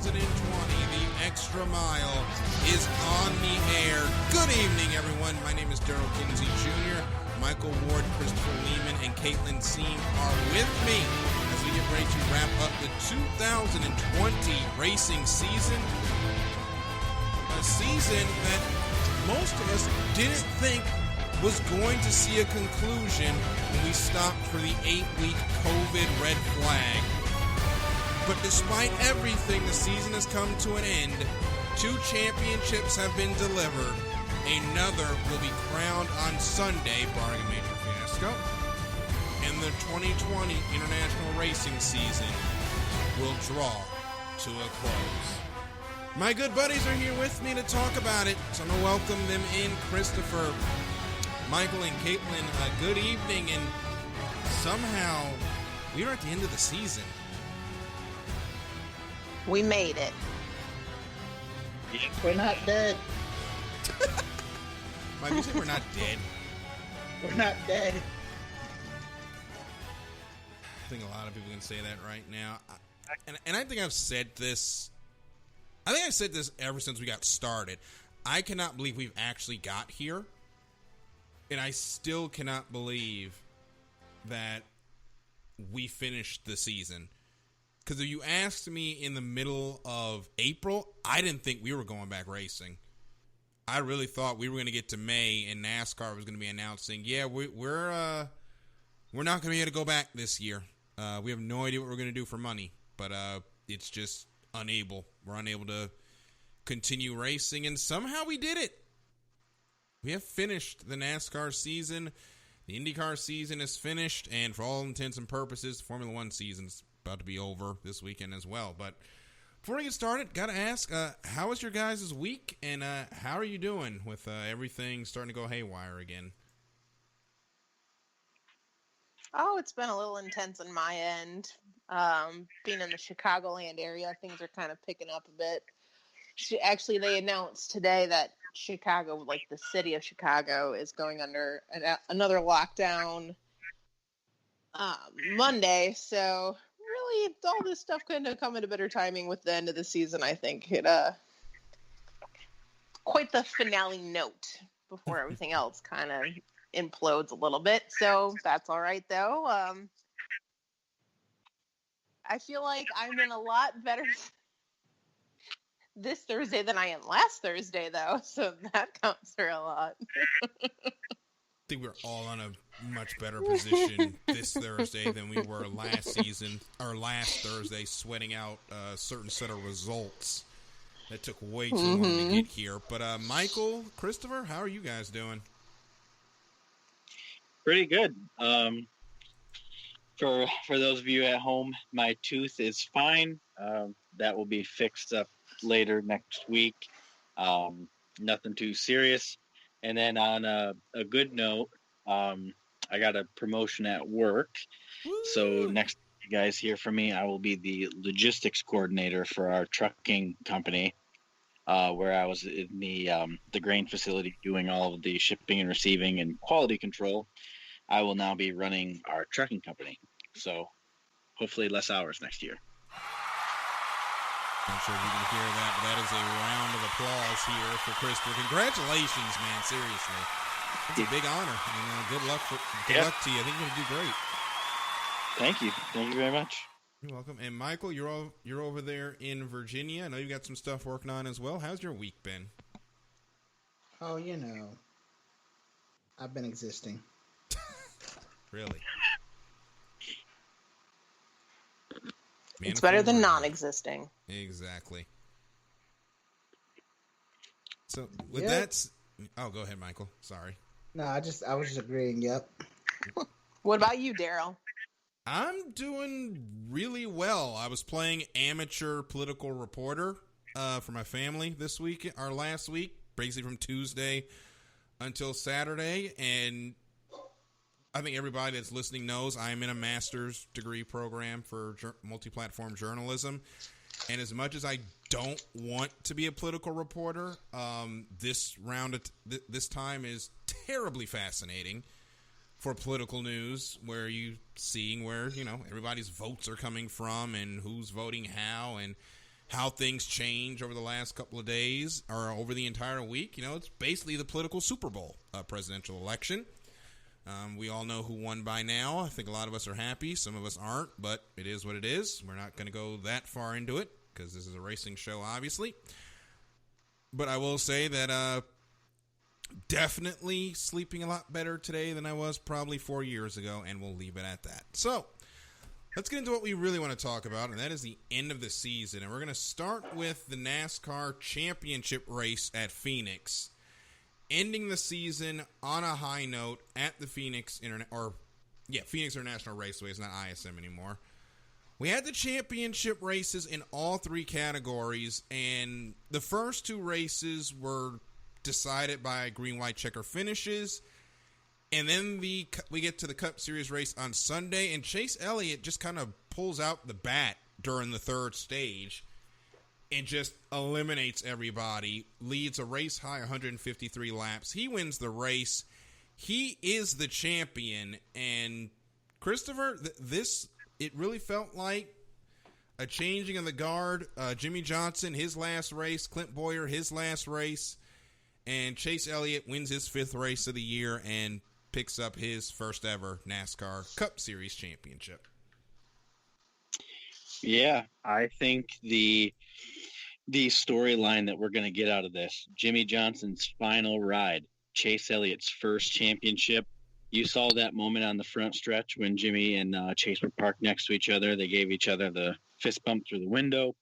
2020, the Extra Mile is on the air. Good evening, everyone. My name is Daryl Kinsey Jr. Michael Ward, Christopher Lehman, and Caitlin Seam are with me as we get ready to wrap up the 2020 racing season. A season that most of us didn't think was going to see a conclusion when we stopped for the 8-week COVID red flag. But despite everything, the season has come to an end. 2 championships have been delivered. Another will be crowned on Sunday, barring a major fiasco. And the 2020 International Racing season will draw to a close. My good buddies are here with me to talk about it, so I'm going to welcome them in. Christopher, Michael, and Caitlin, good evening. And somehow, we are at the end of the season. We made it. We're not dead. Mike, you say we're not dead? We're not dead. I think a lot of people can say that right now. And I think I've said this. I think I've said this ever since we got started. I cannot believe we've actually got here. And I still cannot believe that we finished the season. Because if you asked me in the middle of April, I didn't think we were going back racing. I really thought we were going to get to May and NASCAR was going to be announcing, yeah, we're not going to be able to go back this year. We have no idea what we're going to do for money, but it's just unable. We're unable to continue racing, and somehow we did it. We have finished the NASCAR season. The IndyCar season is finished, and for all intents and purposes, the Formula One season's about to be over this weekend as well. But before we get started, got to ask, how was your guys' week, and how are you doing with everything starting to go haywire again? Oh, it's been a little intense on my end. Being in the Chicagoland area, things are kind of picking up a bit. Actually, they announced today that Chicago, like the city of Chicago, is going under another lockdown Monday. So really, all this stuff couldn't have come at a better timing with the end of the season. I think it quite the finale note before everything else kind of implodes a little bit. So that's all right though. I feel like I'm in a lot better this Thursday than I am last Thursday, though, so that counts for a lot. I think we're all in a much better position this Thursday than we were last season, or last Thursday, sweating out a certain set of results that took way too long to get here. But Michael, Christopher, how are you guys doing? Pretty good. For those of you at home, my tooth is fine. That will be fixed up later next week. Nothing too serious. And then on a good note, I got a promotion at work. Woo! So next you guys hear from me, I will be the logistics coordinator for our trucking company, where I was in the grain facility doing all of the shipping and receiving and quality control. I will now be running our trucking company. So hopefully less hours next year. Not sure if you can hear that, but that is a round of applause here for Christopher. Congratulations, man. Seriously. It's a big honor. And good luck to you. I think you're going to do great. Thank you. Thank you very much. You're welcome. And Michael, you're over there in Virginia. I know you got some stuff working on as well. How's your week been? Oh, I've been existing. Really? It's better than non-existing. Exactly. So with that, oh, go ahead, Michael. Sorry. No, I was just agreeing. Yep. What about you, Daryl? I'm doing really well. I was playing amateur political reporter for my family this week, or last week, basically from Tuesday until Saturday, and I think everybody that's listening knows I'm in a master's degree program for multi-platform journalism. And as much as I don't want to be a political reporter, this time is terribly fascinating for political news, where you seeing where, everybody's votes are coming from and who's voting how. And how things change over the last couple of days or over the entire week. It's basically the political Super Bowl, presidential election. We all know who won by now. I think a lot of us are happy. Some of us aren't, but it is what it is. We're not going to go that far into it because this is a racing show, obviously. But I will say that definitely sleeping a lot better today than I was probably 4 years ago, and we'll leave it at that. So let's get into what we really want to talk about, and that is the end of the season. And we're going to start with the NASCAR championship race at Phoenix, ending the season on a high note at the Phoenix International Raceway. It's not ISM anymore. We had the championship races in all three categories, and the first two races were decided by green, white, checker finishes. And then we get to the Cup Series race on Sunday, and Chase Elliott just kind of pulls out the bat during the third stage and just eliminates everybody, leads a race-high 153 laps. He wins the race. He is the champion. And, Christopher, it really felt like a changing of the guard. Jimmy Johnson, his last race. Clint Boyer, his last race. And Chase Elliott wins his fifth race of the year and picks up his first ever NASCAR Cup Series championship. Yeah, I think the storyline that we're going to get out of this, Jimmy Johnson's final ride, Chase Elliott's first championship. You saw that moment on the front stretch when Jimmy and Chase were parked next to each other. They gave each other the fist bump through the window.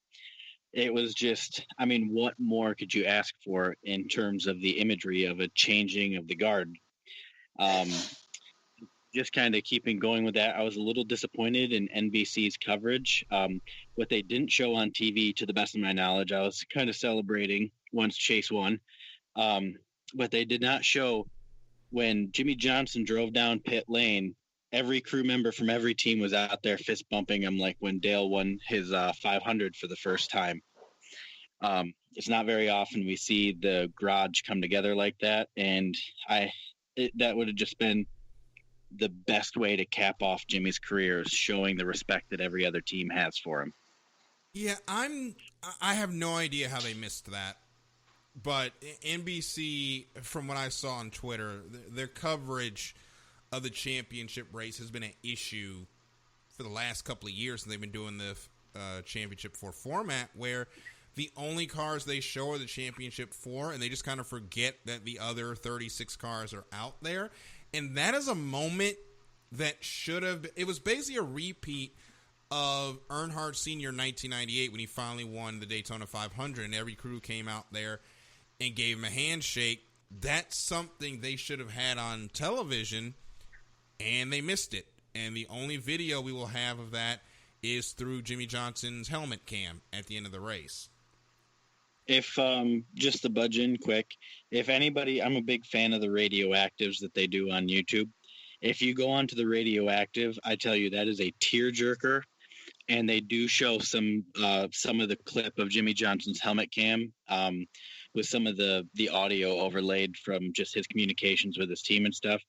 It was just, what more could you ask for in terms of the imagery of a changing of the guard? Just kind of keeping going with that, I was a little disappointed in NBC's coverage. What they didn't show on TV, to the best of my knowledge, I was kind of celebrating once Chase won. But they did not show when Jimmy Johnson drove down pit lane, every crew member from every team was out there fist bumping him, like when Dale won his 500 for the first time. It's not very often we see the garage come together like that, and that would have just been the best way to cap off Jimmy's career, is showing the respect that every other team has for him. Yeah, I have no idea how they missed that. But NBC, from what I saw on Twitter, their coverage of the championship race has been an issue for the last couple of years, and they've been doing the championship 4 format, where the only cars they show are the championship 4, and they just kind of forget that the other 36 cars are out there. And that is a moment that should have been, it was basically a repeat of Earnhardt Sr. 1998 when he finally won the Daytona 500, and every crew came out there and gave him a handshake. That's something they should have had on television, and they missed it. And the only video we will have of that is through Jimmy Johnson's helmet cam at the end of the race. If just to budge in quick, if anybody, I'm a big fan of the radioactives that they do on YouTube. If you go onto the radioactive, I tell you, that is a tearjerker, and they do show some of the clip of Jimmy Johnson's helmet cam with some of the audio overlaid from just his communications with his team and stuff.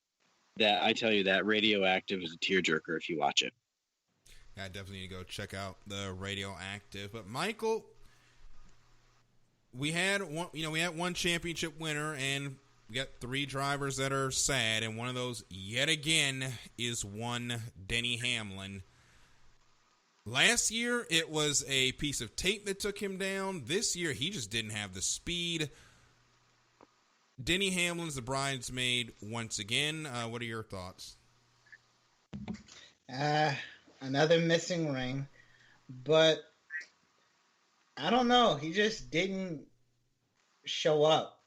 That, I tell you, that radioactive is a tearjerker if you watch it. Yeah, I definitely need to go check out the radioactive. But Michael, we had one championship winner, and we got 3 drivers that are sad, and one of those yet again is one Denny Hamlin. Last year, it was a piece of tape that took him down. This year, he just didn't have the speed. Denny Hamlin's the bridesmaid once again. What are your thoughts? Another missing ring, but I don't know. He just didn't show up.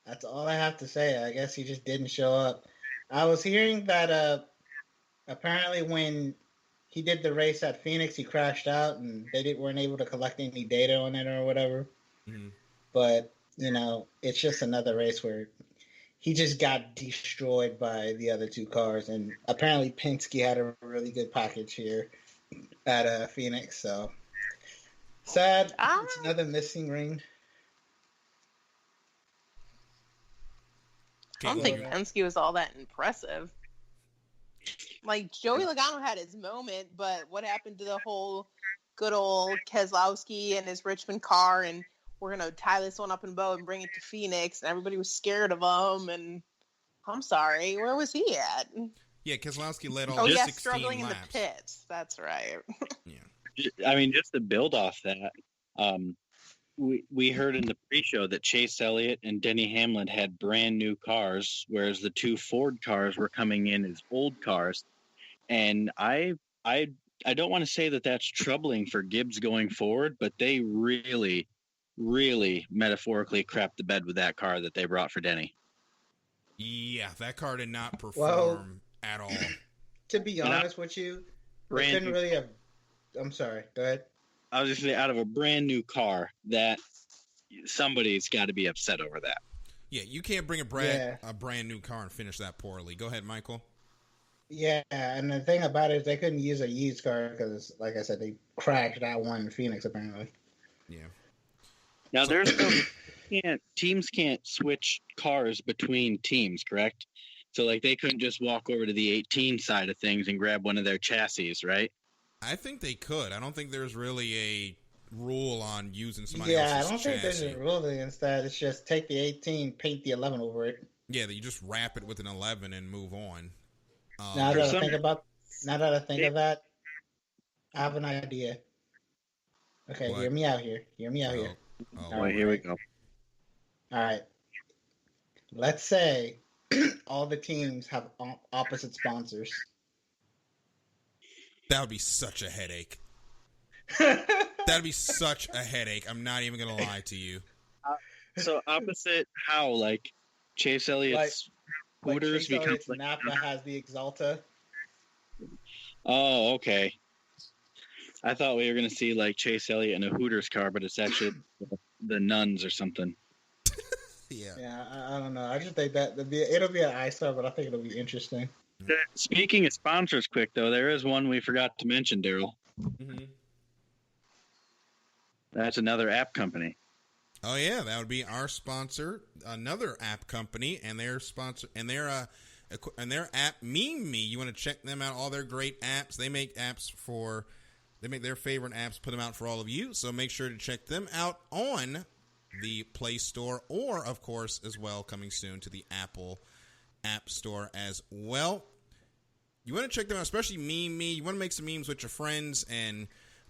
That's all I have to say. I guess he just didn't show up. I was hearing that apparently when he did the race at Phoenix, he crashed out and they weren't able to collect any data on it or whatever. Mm-hmm. But, it's just another race where he just got destroyed by the other 2 cars. And apparently Penske had a really good package here at Phoenix. So sad. It's another missing ring. I don't think Penske was all that impressive. Like, Joey Logano had his moment, but what happened to the whole good old Keselowski and his Richmond car, and we're going to tie this one up in a bow and bring it to Phoenix. And everybody was scared of him. And I'm sorry, where was he at? Yeah, Keselowski led all 16 struggling laps. in the pits. That's right. Yeah. I mean, just to build off that, we heard in the pre-show that Chase Elliott and Denny Hamlin had brand new cars, whereas the two Ford cars were coming in as old cars. And I don't want to say that that's troubling for Gibbs going forward, but they really, really metaphorically crapped the bed with that car that they brought for Denny. Yeah, that car did not perform at all. To be honest with you, they couldn't really have. I'm sorry. Go ahead. I was just saying, out of a brand new car, that somebody's got to be upset over that. Yeah, you can't bring a brand new car and finish that poorly. Go ahead, Michael. Yeah, and the thing about it is they couldn't use a used car because, like I said, they crashed that one in Phoenix apparently. Yeah. Now teams can't switch cars between teams, correct? So like they couldn't just walk over to the 18 side of things and grab one of their chassis, right? I think they could. I don't think there's really a rule on using somebody else's else's I don't think there's a rule against that. It's just take the 18, paint the 11 over it. Yeah, that you just wrap it with an 11 and move on. Now that I think of that, I have an idea. Okay, what? Hear me out here. Oh, here we go. All right. Let's say all the teams have opposite sponsors. That would be such a headache. That'd be such a headache. I'm not even going to lie to you. So opposite how? Like Chase Elliott's Hooters becomes like Napa has the Exalta. Oh, okay. I thought we were going to see like Chase Elliott in a Hooters car, but it's actually the Nuns or something. Yeah, I don't know. I just think that it'll be an eyesore, but I think it'll be interesting. Speaking of sponsors, quick though, there is one we forgot to mention, Daryl. Mm-hmm. That's another app company. Oh yeah, that would be our sponsor, another app company, and their sponsor, and their app Meme Me. You want to check them out? All their great apps. They make their favorite apps, put them out for all of you. So make sure to check them out on the Play Store, or of course, as well, coming soon to the Apple App Store as well. You want to check them out, especially Meme Me. You want to make some memes with your friends and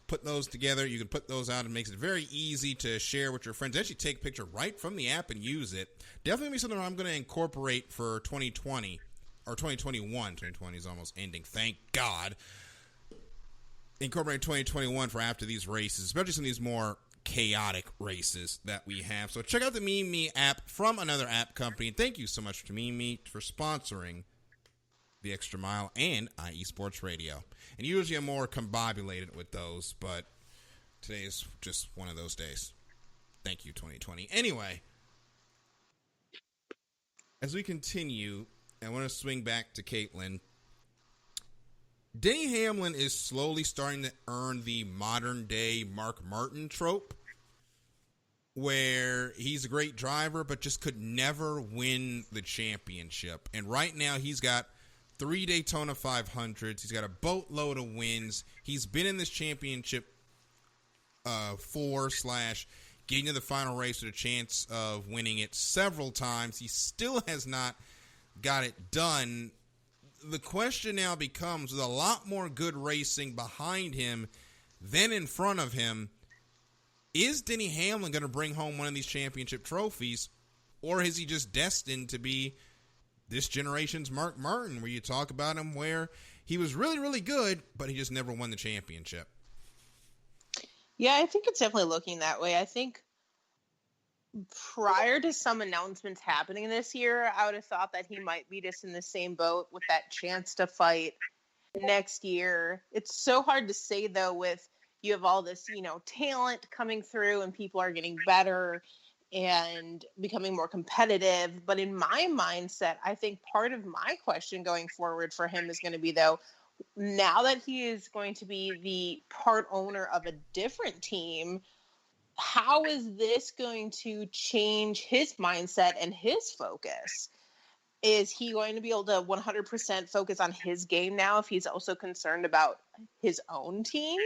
put those together. You can put those out. It makes it very easy to share with your friends. Actually take a picture right from the app and use it. Definitely be something I'm going to incorporate for 2020 or 2021. 2020 is almost ending. Thank God. Incorporate 2021 for after these races, especially some of these more chaotic races that we have. So check out the Meme Me app from another app company. And thank you so much to Meme Me for sponsoring the Extra Mile and IE Sports Radio. And usually I'm more combobulated with those, but today is just one of those days. Thank you, 2020. Anyway, as we continue, I want to swing back to Caitlin. Denny Hamlin is slowly starting to earn the modern-day Mark Martin trope, where he's a great driver but just could never win the championship. And right now he's got 3 Daytona 500s. He's got a boatload of wins. He's been in this championship getting to the final race with a chance of winning it several times. He still has not got it done. The question now becomes, with a lot more good racing behind him than in front of him, is Denny Hamlin going to bring home one of these championship trophies, or is he just destined to be this generation's Mark Martin, where you talk about him where he was really, really good, but he just never won the championship? Yeah, I think it's definitely looking that way. I think prior to some announcements happening this year, I would have thought that he might be just in the same boat with that chance to fight next year. It's so hard to say, though, with you have all this, talent coming through and people are getting better and becoming more competitive. But in my mindset, I think part of my question going forward for him is going to be, though, now that he is going to be the part owner of a different team, how is this going to change his mindset and his focus? Is he going to be able to 100% focus on his game now if he's also concerned about his own team?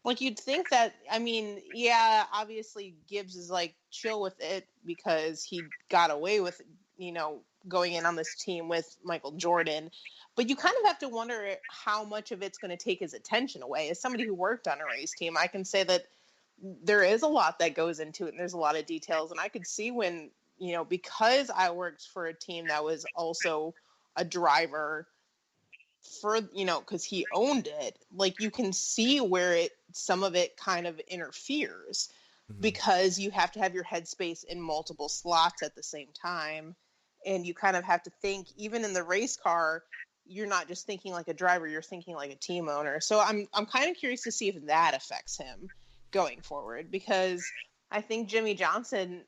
Like, you'd think that, I mean, yeah, obviously Gibbs is like chill with it because he got away with, going in on this team with Michael Jordan. But you kind of have to wonder how much of it's going to take his attention away. As somebody who worked on a race team, I can say that there is a lot that goes into it, and there's a lot of details. And I could see when, because I worked for a team that was also a driver for, because he owned it, like, you can see where some of it kind of interferes because you have to have your headspace in multiple slots at the same time. And you kind of have to think, even in the race car, you're not just thinking like a driver, you're thinking like a team owner. So I'm kind of curious to see if that affects him going forward, because I think Jimmy Johnson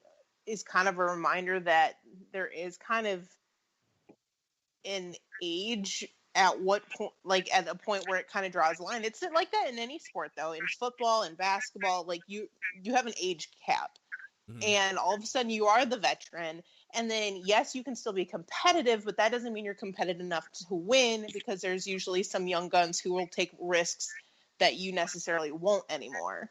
is kind of a reminder that there is kind of an age at what point, like at a point where it kind of draws a line. It's like that in any sport, though. In football and basketball, like you have an age cap, and all of a sudden you are the veteran. And then, yes, you can still be competitive, but that doesn't mean you're competitive enough to win, because there's usually some young guns who will take risks that you necessarily won't anymore.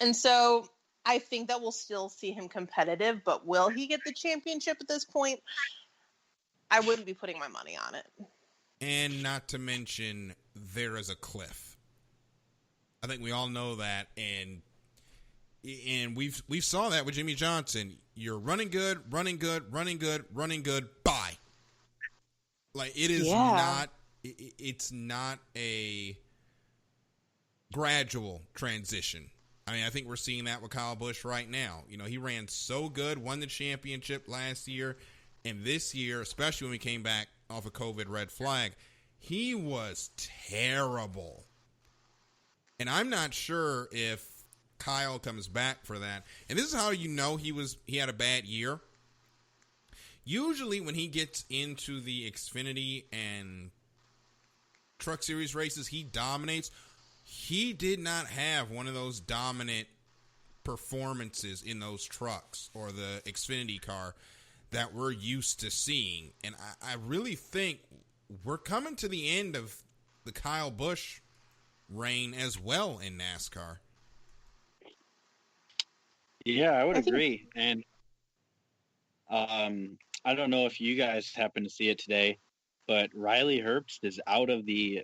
And so I think that we'll still see him competitive, but will he get the championship at this point? I wouldn't be putting my money on it. And not to mention, there is a cliff. I think we all know that, and we've saw that with Jimmy Johnson. You're running good, bye. Like, it is not. It's not a gradual transition. I mean, I think we're seeing that with Kyle Busch right now. He ran so good, won the championship last year. And this year, especially when we came back off a COVID red flag, he was terrible. And I'm not sure if Kyle comes back for that. And this is how he had a bad year. Usually when he gets into the Xfinity and Truck Series races, he dominates. He did not have one of those dominant performances in those trucks or the Xfinity car that we're used to seeing. And I really think we're coming to the end of the Kyle Busch reign as well in NASCAR. Yeah, I would agree. And I don't know if you guys happen to see it today, but Riley Herbst is out of the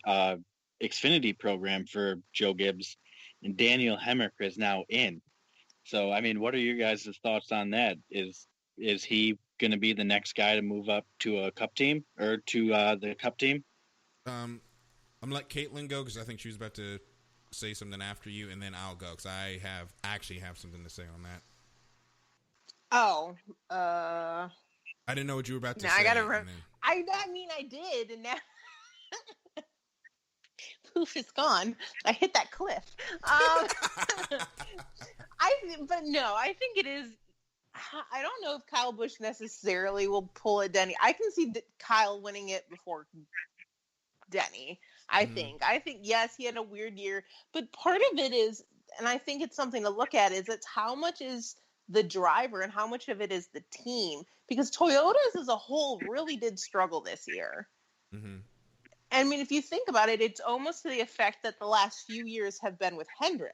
Xfinity program for Joe Gibbs, and Daniel Hemrick is now in. So, I mean, what are your guys' thoughts on that? Is he going to be the next guy to move up to a Cup team or to the Cup team? I'm going to let Caitlin go because I think she was about to say something after you, and then I'll go because I actually have something to say on that. Oh, I didn't know what you were about to say. I gotta remember. I mean, I did, and now poof, it's gone. I hit that cliff. I think it is. I don't know if Kyle Busch necessarily will pull a Denny. I can see Kyle winning it before Denny. I think, yes, he had a weird year, but part of it is, and I think it's something to look at, is it's how much is the driver and how much of it is the team, because Toyotas as a whole really did struggle this year. I mean, if you think about it, it's almost to the effect that the last few years have been with Hendrick.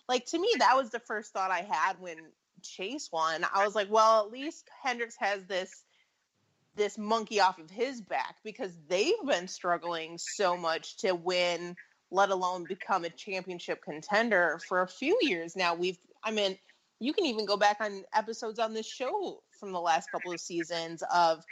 Like, to me, that was the first thought I had when Chase won. I was like, well, at least Hendricks has this monkey off of his back, because they've been struggling so much to win, let alone become a championship contender for a few years now. You can even go back on episodes on this show from the last couple of seasons of,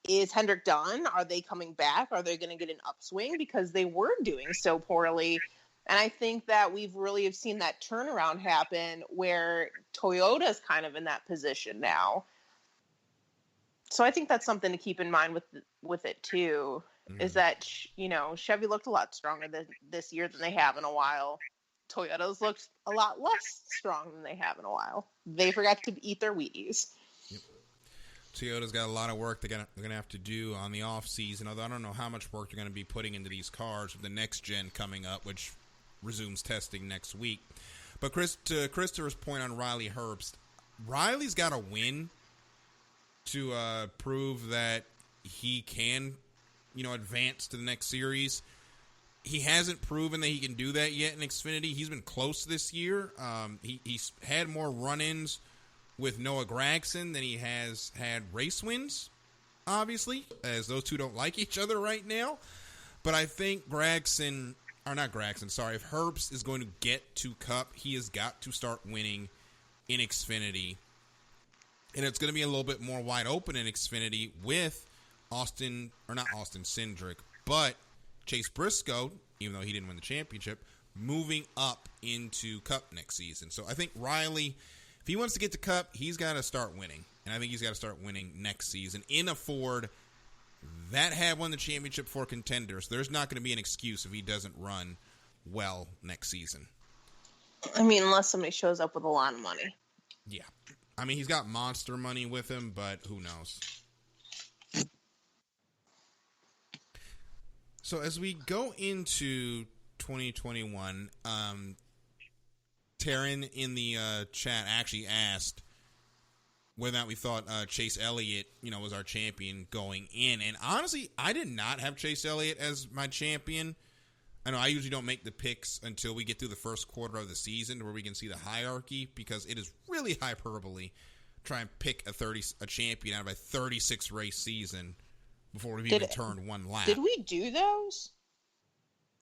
is Hendrick done? Are they coming back? Are they going to get an upswing? Because they were doing so poorly. And I think that we've really have seen that turnaround happen where Toyota's kind of in that position now. So I think that's something to keep in mind with it too, is that, Chevy looked a lot stronger this year than they have in a while. Toyota's looked a lot less strong than they have in a while. They forgot to eat their Wheaties. Yep. Toyota's got a lot of work they're gonna have to do on the off season. Although I don't know how much work they're going to be putting into these cars with the next gen coming up, which resumes testing next week. But to Christopher's point on Riley Herbst, Riley's got to win to prove that he can, advance to the next series. he hasn't proven that he can do that yet in Xfinity. He's been close this year. He's had more run-ins with Noah Gragson than he has had race wins, obviously, as those two don't like each other right now. But I think if Herbst is going to get to Cup, he has got to start winning in Xfinity. And it's going to be a little bit more wide open in Xfinity with not Austin Cindric, but Chase Briscoe, even though he didn't win the championship, moving up into Cup next season. So I think Riley, if he wants to get to Cup, he's got to start winning. And I think he's got to start winning next season in a Ford that had won the championship for contenders. There's not going to be an excuse if he doesn't run well next season. I mean, unless somebody shows up with a lot of money. Yeah. I mean, he's got monster money with him, but who knows? So as we go into 2021, Taryn in the chat actually asked whether or not we thought Chase Elliott, was our champion going in. And honestly, I did not have Chase Elliott as my champion. I know I usually don't make the picks until we get through the first quarter of the season where we can see the hierarchy, because it is really hyperbole try and pick a champion out of a 36 race season before we've even turned one lap. Did we do those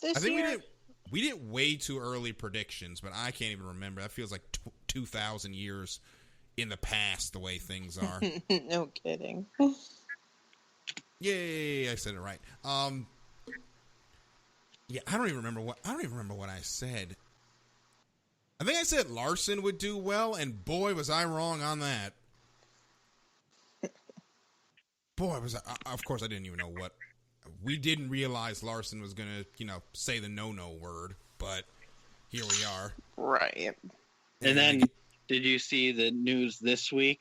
this year? I think we did way too early predictions, but I can't even remember. That feels like 2,000 years in the past, the way things are. No kidding. Yay, I said it right. Yeah, I don't even remember what I said. I think I said Larson would do well, and boy, was I wrong on that. Boy, was I, of course I didn't even know what. We didn't realize Larson was going to, say the no-no word, but here we are. Right. And then, did you see the news this week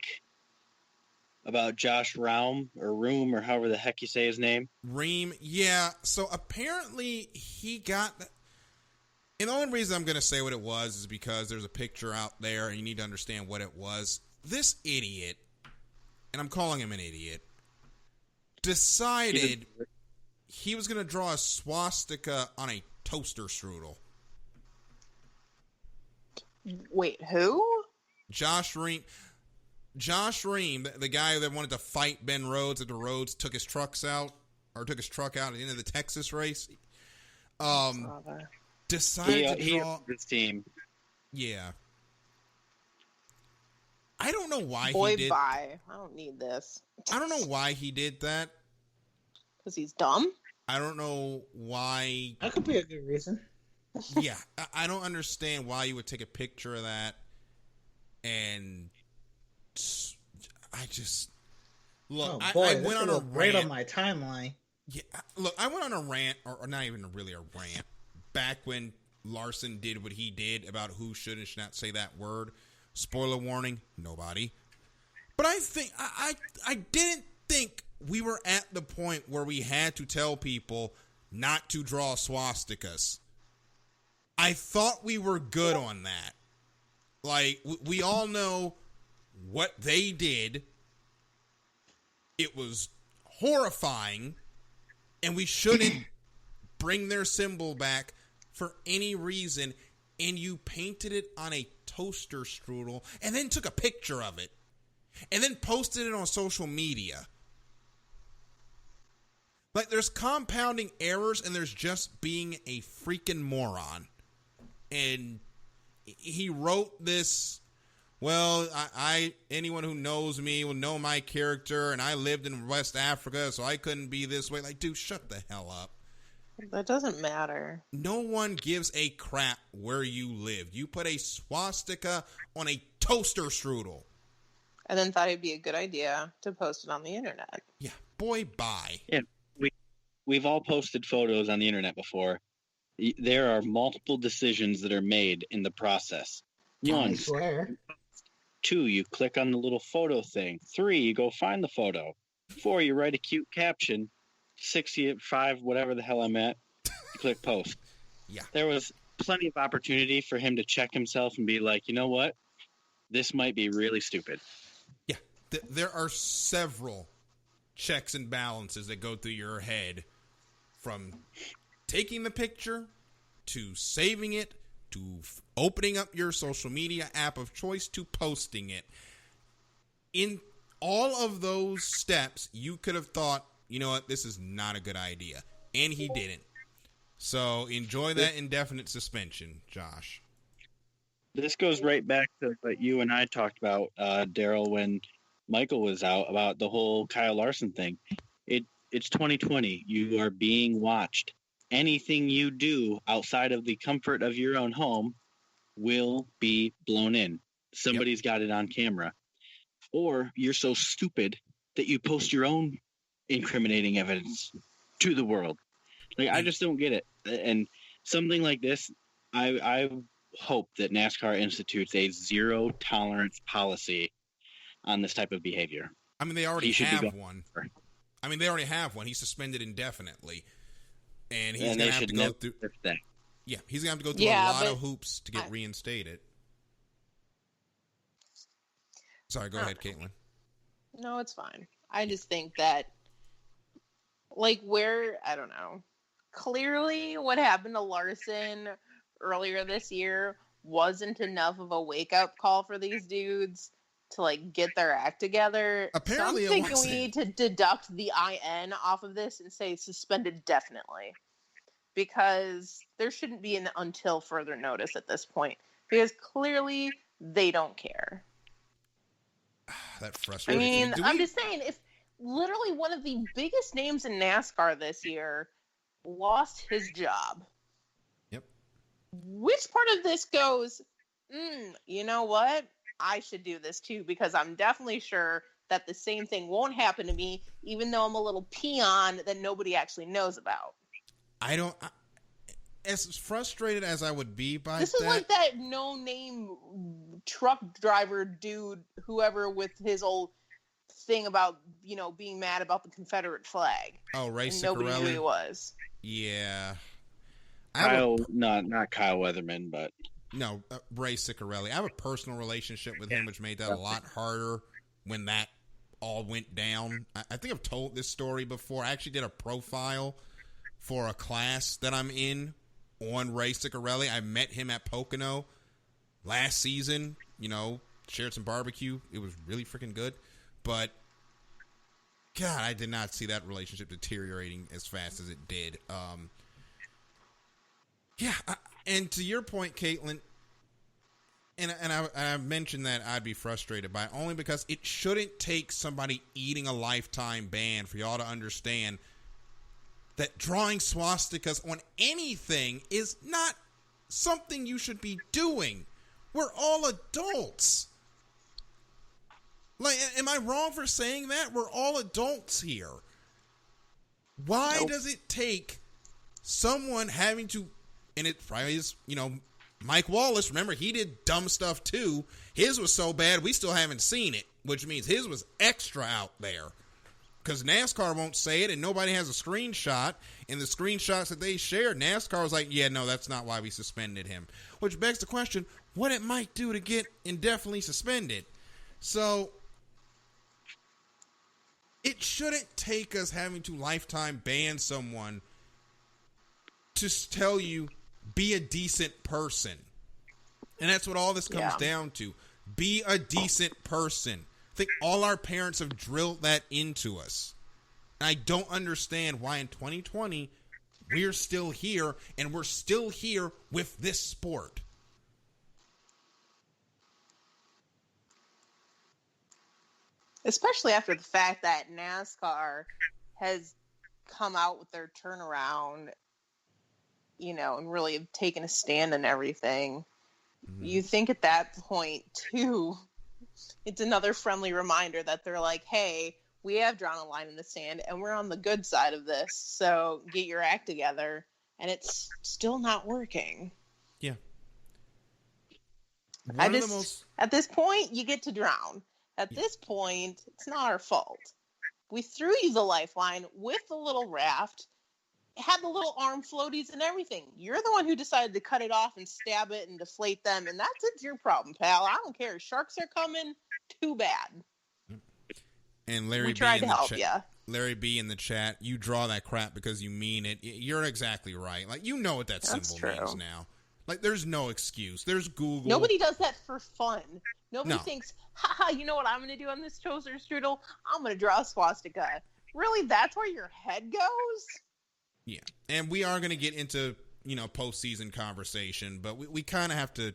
about Josh Room, or however the heck you say his name? Ream, yeah. So apparently he got... And the only reason I'm going to say what it was is because there's a picture out there and you need to understand what it was. This idiot, and I'm calling him an idiot, decided he was going to draw a swastika on a toaster strudel. Wait, who? Josh Ream, the guy that wanted to fight Ben Rhodes after Rhodes took his truck out at the end of the Texas race. Decided to draw his team. Yeah. I don't know why he did. Bye. I don't need this. I don't know why he did that. Because he's dumb? I don't know why. That could be a good reason. Yeah. I don't understand why you would take a picture of that. And I just... Look, oh boy, I went on a rant. Right on my timeline. Yeah, look, I went on a rant, or not even really a rant, back when Larson did what he did about who should and should not say that word. Spoiler warning, nobody. But I think I didn't think we were at the point where we had to tell people not to draw swastikas. I thought we were good on that. Like, we all know what they did. It was horrifying, and we shouldn't bring their symbol back for any reason. And you painted it on a toaster strudel and then took a picture of it and then posted it on social media. Like, there's compounding errors and there's just being a freaking moron. And he wrote this, well, anyone who knows me will know my character, and I lived in West Africa, so I couldn't be this way. Like, dude, shut the hell up. That doesn't matter. No one gives a crap where you live. You put a swastika on a toaster strudel. And then thought it'd be a good idea to post it on the internet. Yeah, boy, bye. Yeah, we've all posted photos on the internet before. There are multiple decisions that are made in the process. I swear. 2, you click on the little photo thing. 3, you go find the photo. 4, you write a cute caption. 6, 5, whatever the hell I'm at, you click post. Yeah. There was plenty of opportunity for him to check himself and be like, you know what? This might be really stupid. Yeah. There are several checks and balances that go through your head from taking the picture to saving it to opening up your social media app of choice to posting it. In all of those steps, you could have thought, you know what, this is not a good idea. And he didn't. So enjoy that indefinite suspension, Josh. This goes right back to what you and I talked about, Daryl, when Michael was out about the whole Kyle Larson thing. It's 2020. You are being watched. Anything you do outside of the comfort of your own home will be blown in. Somebody's got it on camera. Or you're so stupid that you post your own incriminating evidence to the world. Like, I just don't get it. And something like this, I hope that NASCAR institutes a zero tolerance policy on this type of behavior. I mean, they already have one. I mean, they already have one. He's suspended indefinitely. And he's going to have to go through that. Yeah, he's going to have to go through a lot of hoops to get reinstated. Sorry, go ahead, Caitlin. No, it's fine. I just think that, like, I don't know. Clearly, what happened to Larson earlier this year wasn't enough of a wake-up call for these dudes to, like, get their act together. Apparently, so I'm thinking we need to deduct the IN off of this and say suspended definitely. Because there shouldn't be an until further notice at this point. Because clearly, they don't care. That frustrates me. I mean, I'm just saying, if literally one of the biggest names in NASCAR this year lost his job. Yep. Which part of this goes, you know what? I should do this too, because I'm definitely sure that the same thing won't happen to me, even though I'm a little peon that nobody actually knows about. As frustrated as I would be by this is like that no-name truck driver dude, whoever, with his old thing about, you know, being mad about the Confederate flag. Oh, Ray Ciccarelli. Nobody knew who he was. Yeah. Not Kyle Weatherman, but no, Ray Ciccarelli. I have a personal relationship with him, which made that a lot harder when that all went down. I think I've told this story before. I actually did a profile for a class that I'm in on Ray Ciccarelli. I met him at Pocono last season, you know, shared some barbecue. It was really freaking good. But, God, I did not see that relationship deteriorating as fast as it did. And to your point, Caitlin, and I mentioned that I'd be frustrated by it only because it shouldn't take somebody eating a lifetime ban for y'all to understand that drawing swastikas on anything is not something you should be doing. We're all adults. Like, am I wrong for saying that? We're all adults here. Why does it take someone having to, and it probably is, you know, Mike Wallace, remember, he did dumb stuff too. His was so bad, we still haven't seen it, which means his was extra out there. Because NASCAR won't say it, and nobody has a screenshot. And the screenshots that they shared, NASCAR was like, yeah, no, that's not why we suspended him. Which begs the question, what it might do to get indefinitely suspended. So, it shouldn't take us having to lifetime ban someone to tell you, be a decent person. And that's what all this comes down to. Be a decent person. I think all our parents have drilled that into us. And I don't understand why in 2020 we're still here, and we're still here with this sport. Especially after the fact that NASCAR has come out with their turnaround, you know, and really have taken a stand and everything. Mm-hmm. You think at that point, too, it's another friendly reminder that they're like, hey, we have drawn a line in the sand and we're on the good side of this. So get your act together. And it's still not working. Yeah. At this point, you get to drown. At this point, it's not our fault. We threw you the lifeline with the little raft, had the little arm floaties and everything. You're the one who decided to cut it off and stab it and deflate them, and it's your problem, pal. I don't care. Sharks are coming. Too bad. And Larry, we tried to help you. Larry B in the chat, you draw that crap because you mean it. You're exactly right. Like, you know what that symbol means now. Like, there's no excuse. There's Google. Nobody does that for fun. Nobody No. thinks, haha, you know what I'm going to do on this toaster strudel? I'm going to draw a swastika. Really? That's where your head goes? Yeah. And we are going to get into, postseason conversation, but we kind of have to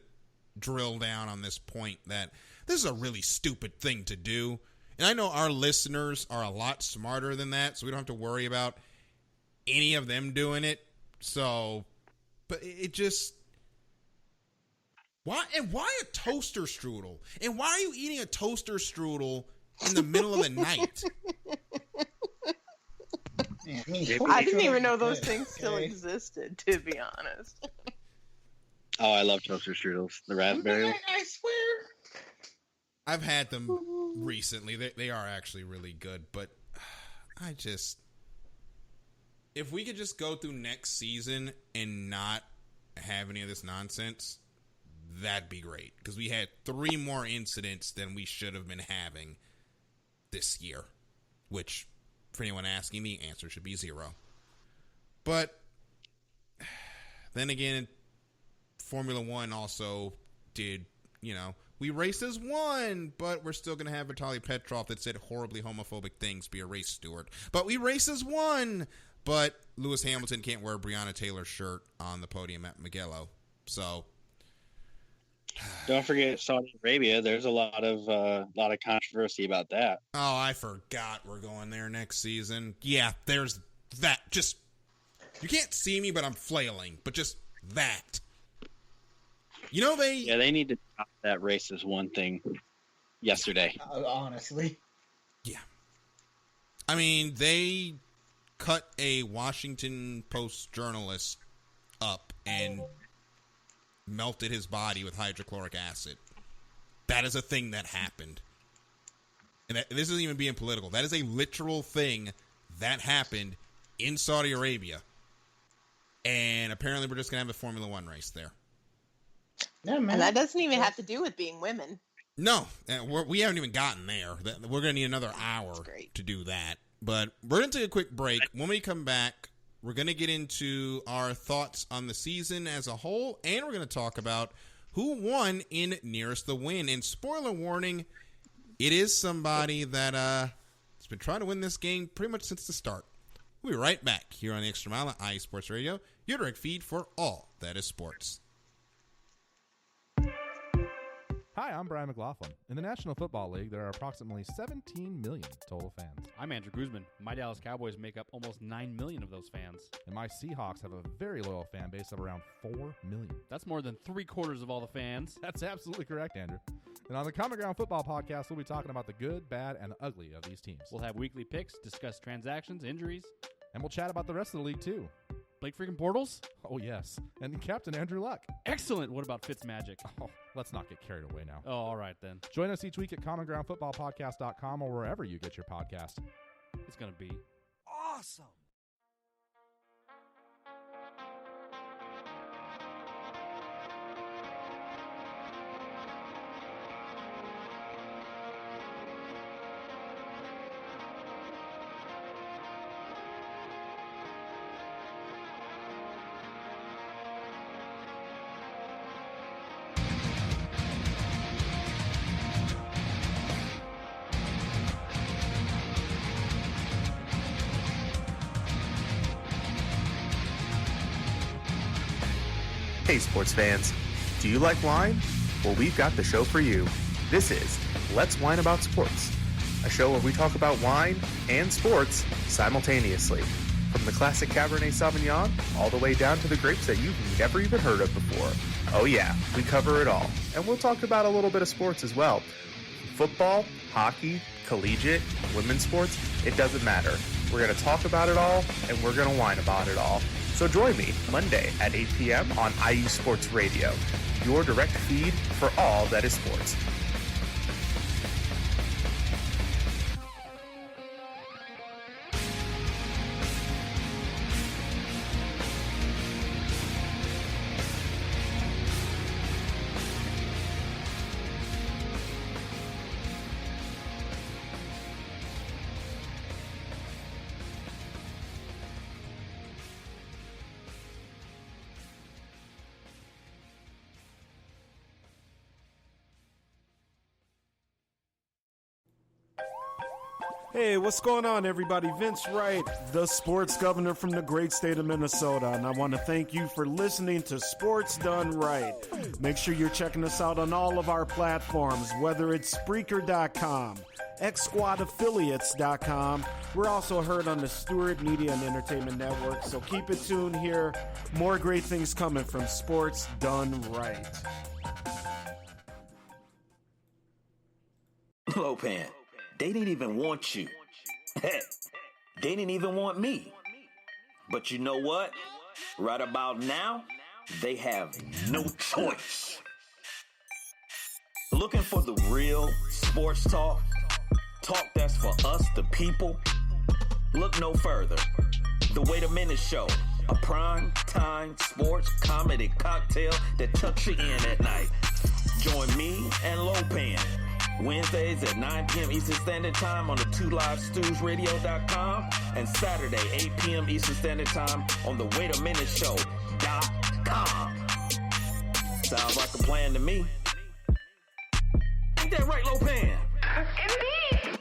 drill down on this point that this is a really stupid thing to do. And I know our listeners are a lot smarter than that, so we don't have to worry about any of them doing it. So, but it just... Why a toaster strudel? And why are you eating a toaster strudel in the middle of the night? I didn't even know those things still existed, to be honest. Oh, I love toaster strudels. The raspberry. I swear. I've had them recently. They are actually really good, but if we could just go through next season and not have any of this nonsense, that'd be great. Because we had 3 more incidents than we should have been having this year, which, for anyone asking, the answer should be 0. But then again, Formula One also did, we raced as one, but we're still going to have Vitaly Petrov that said horribly homophobic things be a race steward. But we race as one, but Lewis Hamilton can't wear Breonna Taylor's shirt on the podium at Mugello. So don't forget Saudi Arabia. There's a lot of controversy about that. Oh, I forgot we're going there next season. Yeah, there's that. Just, you can't see me, but I'm flailing. But just that. They need to stop that racist one thing yesterday. Honestly. Yeah. I mean, they cut a Washington Post journalist up and melted his body with hydrochloric acid. That is a thing that happened. And this isn't even being political. That is a literal thing that happened in Saudi Arabia. And apparently we're just going to have a Formula One race there. Yeah, man. And that doesn't even have to do with being women. No, we haven't even gotten there. We're going to need another hour to do that. But we're going to take a quick break. When we come back, we're going to get into our thoughts on the season as a whole, and we're going to talk about who won in Nearest the Win. And spoiler warning, it is somebody that has been trying to win this game pretty much since the start. We'll be right back here on the Extra Mile at IE Sports Radio, your direct feed for all that is sports. Hi, I'm Brian McLaughlin. In the National Football League, there are approximately 17 million total fans. I'm Andrew Guzman. My Dallas Cowboys make up almost 9 million of those fans. And my Seahawks have a very loyal fan base of around 4 million. That's more than 3/4 of all the fans. That's absolutely correct, Andrew. And on the Common Ground Football Podcast, we'll be talking about the good, bad, and the ugly of these teams. We'll have weekly picks, discuss transactions, injuries. And we'll chat about the rest of the league, too. Blake freaking Bortles? Oh, yes. And Captain Andrew Luck. Excellent. What about Fitzmagic? Oh, let's not get carried away now. Oh, all right then. Join us each week at commongroundfootballpodcast.com or wherever you get your podcast. It's going to be awesome. Hey sports fans, do you like wine? Well, we've got the show for you. This is Let's Wine About Sports, a show where we talk about wine and sports simultaneously. From the classic Cabernet Sauvignon all the way down to the grapes that you've never even heard of before. Oh yeah, we cover it all. And we'll talk about a little bit of sports as well. Football, hockey, collegiate, women's sports, it doesn't matter. We're going to talk about it all, and we're going to whine about it all. So join me Monday at 8 p.m. on IU Sports Radio, your direct feed for all that is sports. Hey, what's going on, everybody? Vince Wright, the sports governor from the great state of Minnesota, and I want to thank you for listening to Sports Done Right. Make sure you're checking us out on all of our platforms, whether it's Spreaker.com, XSquadAffiliates.com. We're also heard on the Stewart Media and Entertainment Network, so keep it tuned here. More great things coming from Sports Done Right. Lopan, they didn't even want you. Heck, they didn't even want me. But you know what? Right about now, they have no choice. Looking for the real sports talk? Talk that's for us, the people? Look no further. The Wait a Minute Show, a prime time sports comedy cocktail that tucks you in at night. Join me and Lopan Wednesdays at 9 p.m. Eastern Standard Time on the 2livestewsradio.com and Saturday 8 p.m. Eastern Standard Time on the Wait a Minute Show.com. Sounds like a plan to me. Ain't that right, Lopan? Indeed.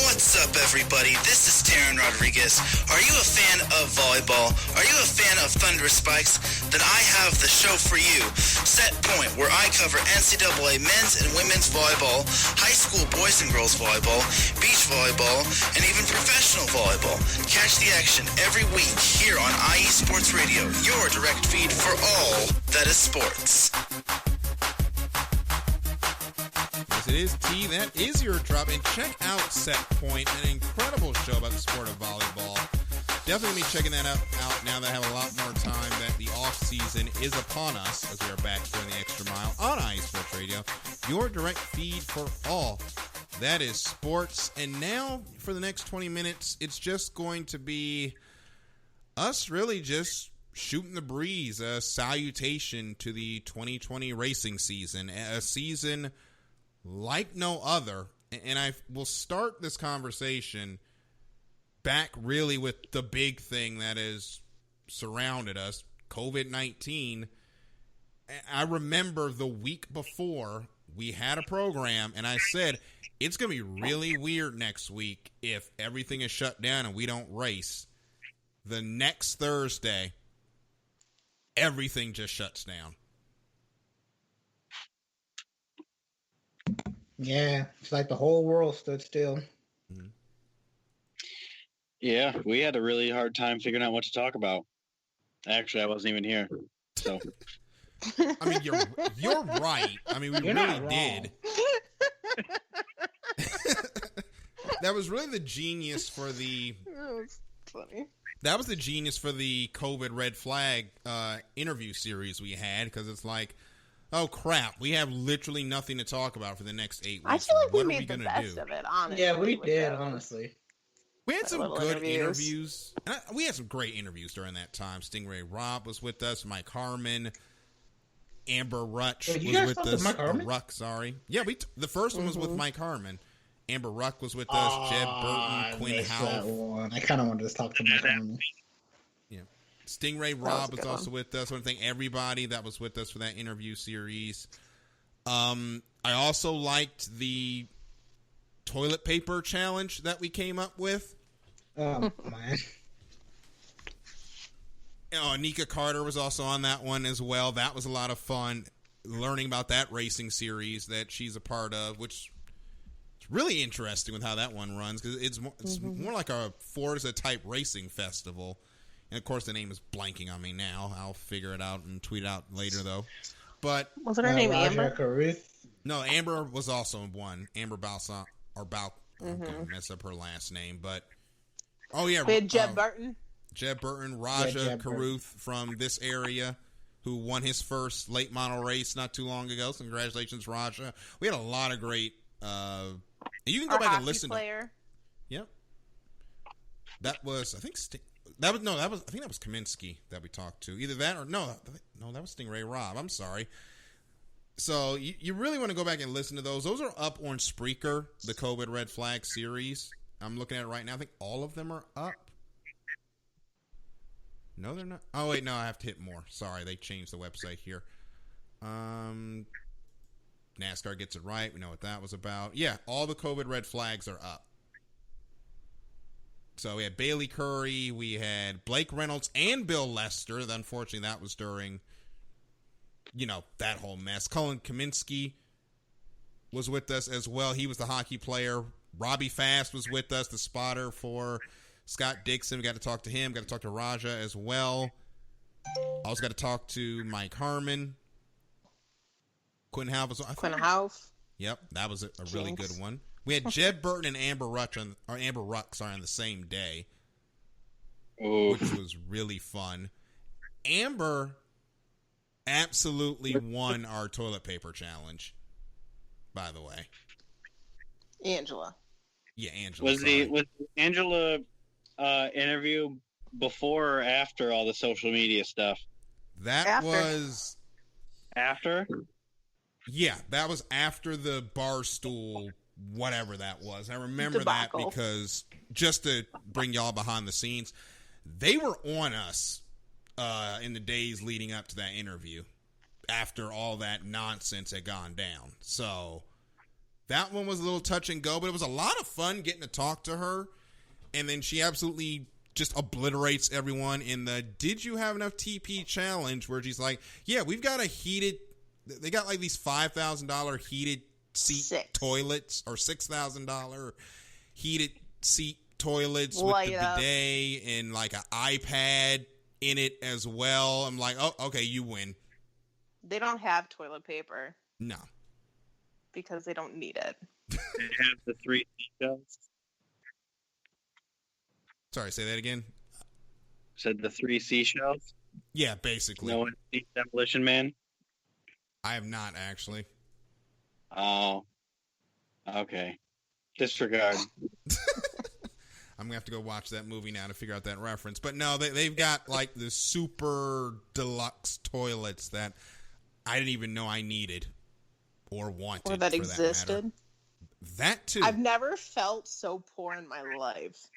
What's up, everybody? This is Taryn Rodriguez. Are you a fan of volleyball? Are you a fan of Thunderous Spikes? Then I have the show for you, Set Point, where I cover NCAA men's and women's volleyball, high school boys and girls volleyball, beach volleyball, and even professional volleyball. Catch the action every week here on IE Sports Radio, your direct feed for all that is sports. Yes, it is, T. That is your drop. And check out Set Point, an incredible show about the sport of volleyball. Definitely be checking that out now that I have a lot more time, that the off-season is upon us as we are back doing the extra mile on iSports Radio, your direct feed for all that is sports. And now for the next 20 minutes, it's just going to be us really just shooting the breeze, a salutation to the 2020 racing season, a season like no other. And I will start this conversation back really with the big thing that has surrounded us, COVID-19. I remember the week before we had a program, and I said, it's going to be really weird next week if everything is shut down and we don't race. The next Thursday, everything just shuts down. Yeah, it's like the whole world stood still. Yeah, we had a really hard time figuring out what to talk about. Actually, I wasn't even here, so. I mean, you're right. I mean, we really did. That was really the genius for the. That was funny. That was the genius for the COVID red flag interview series we had, because it's like, oh crap, we have literally nothing to talk about for the next 8 weeks. I feel like what we are made we the gonna best do? of it, honestly. Yeah, we with did, those. honestly. We had some Little good interviews. interviews. We had some great interviews during that time. Stingray Robb was with us. Mike Harmon. Amber Rutch Wait, you was guys with talked us. to Mike Harmon? Ruck, sorry. Yeah, the first one was with Mike Harmon. Amber Ruck was with us. Jeb Burton, Quinn missed that Howell. one. I kind of wanted to talk to Mike Harmon. Yeah. Stingray was Robb a was good also with us. I want to thank everybody that was with us for that interview series. I also liked the toilet paper challenge that we came up with. Oh, man. Nika Carter was also on that one as well. That was a lot of fun learning about that racing series that she's a part of, which is really interesting with how that one runs, because it's more like a Forza type racing festival. And of course, the name is blanking on me now. I'll figure it out and tweet it out later, though. But Wasn't her name Roger Amber? Caruth. no, Amber was also one. Amber Balsa or Bal. I'm gonna mess up her last name, but We had Jeb Burton. Jeb Burton, Raja Jeb Caruth from this area, who won his first late model race not too long ago. So congratulations, Raja. We had a lot of great. You can go Our back and hockey listen. player. Yep. That was, I think, I think that was Kaminsky that we talked to. Either that or no, that was Stingray Rob. I'm sorry. So you really want to go back and listen to those. Those are up on Spreaker, the COVID Red Flag series. I'm looking at it right now. I think all of them are up. No, they're not. Oh, wait, no, I have to hit more. Sorry, they changed the website here. NASCAR Gets It Right. We know what that was about. Yeah, all the COVID Red Flags are up. So we had Bailey Curry, we had Blake Reynolds, and Bill Lester. Unfortunately, that was during, that whole mess. Colin Kaminsky was with us as well. He was the hockey player. Robbie Fast was with us, the spotter for Scott Dixon. We got to talk to him. Got to talk to Raja as well. Also got to talk to Mike Harmon. Quinn Houff. Yep, that was a really good one. We had Jed Burton and Amber Ruck on the same day, which was really fun. Amber absolutely won our toilet paper challenge, by the way. Angela. Yeah, Angela. Was Angela interview before or after all the social media stuff? That was after. Yeah, that was after the Barstool, whatever that was. I remember debacle. That because just to bring y'all behind the scenes, they were on us in the days leading up to that interview after all that nonsense had gone down. So that one was a little touch and go, but it was a lot of fun getting to talk to her. And then she absolutely just obliterates everyone in the "Did you have enough TP challenge?" where she's like, yeah, we've got they got like these $5,000 heated seat toilets or $6,000 heated seat toilets with the bidet and like an iPad in it as well. I'm like, oh, okay, you win. They don't have toilet paper. No. Because they don't need it. They have the 3 seashells. Sorry, say that again. Said the 3 seashells? Yeah, basically. No one sees Demolition Man? I have not, actually. Oh. Okay. Disregard. I'm going to have to go watch that movie now to figure out that reference. But no, they've got like the super deluxe toilets that I didn't even know I needed or wanted. Or that existed. That too. I've never felt so poor in my life.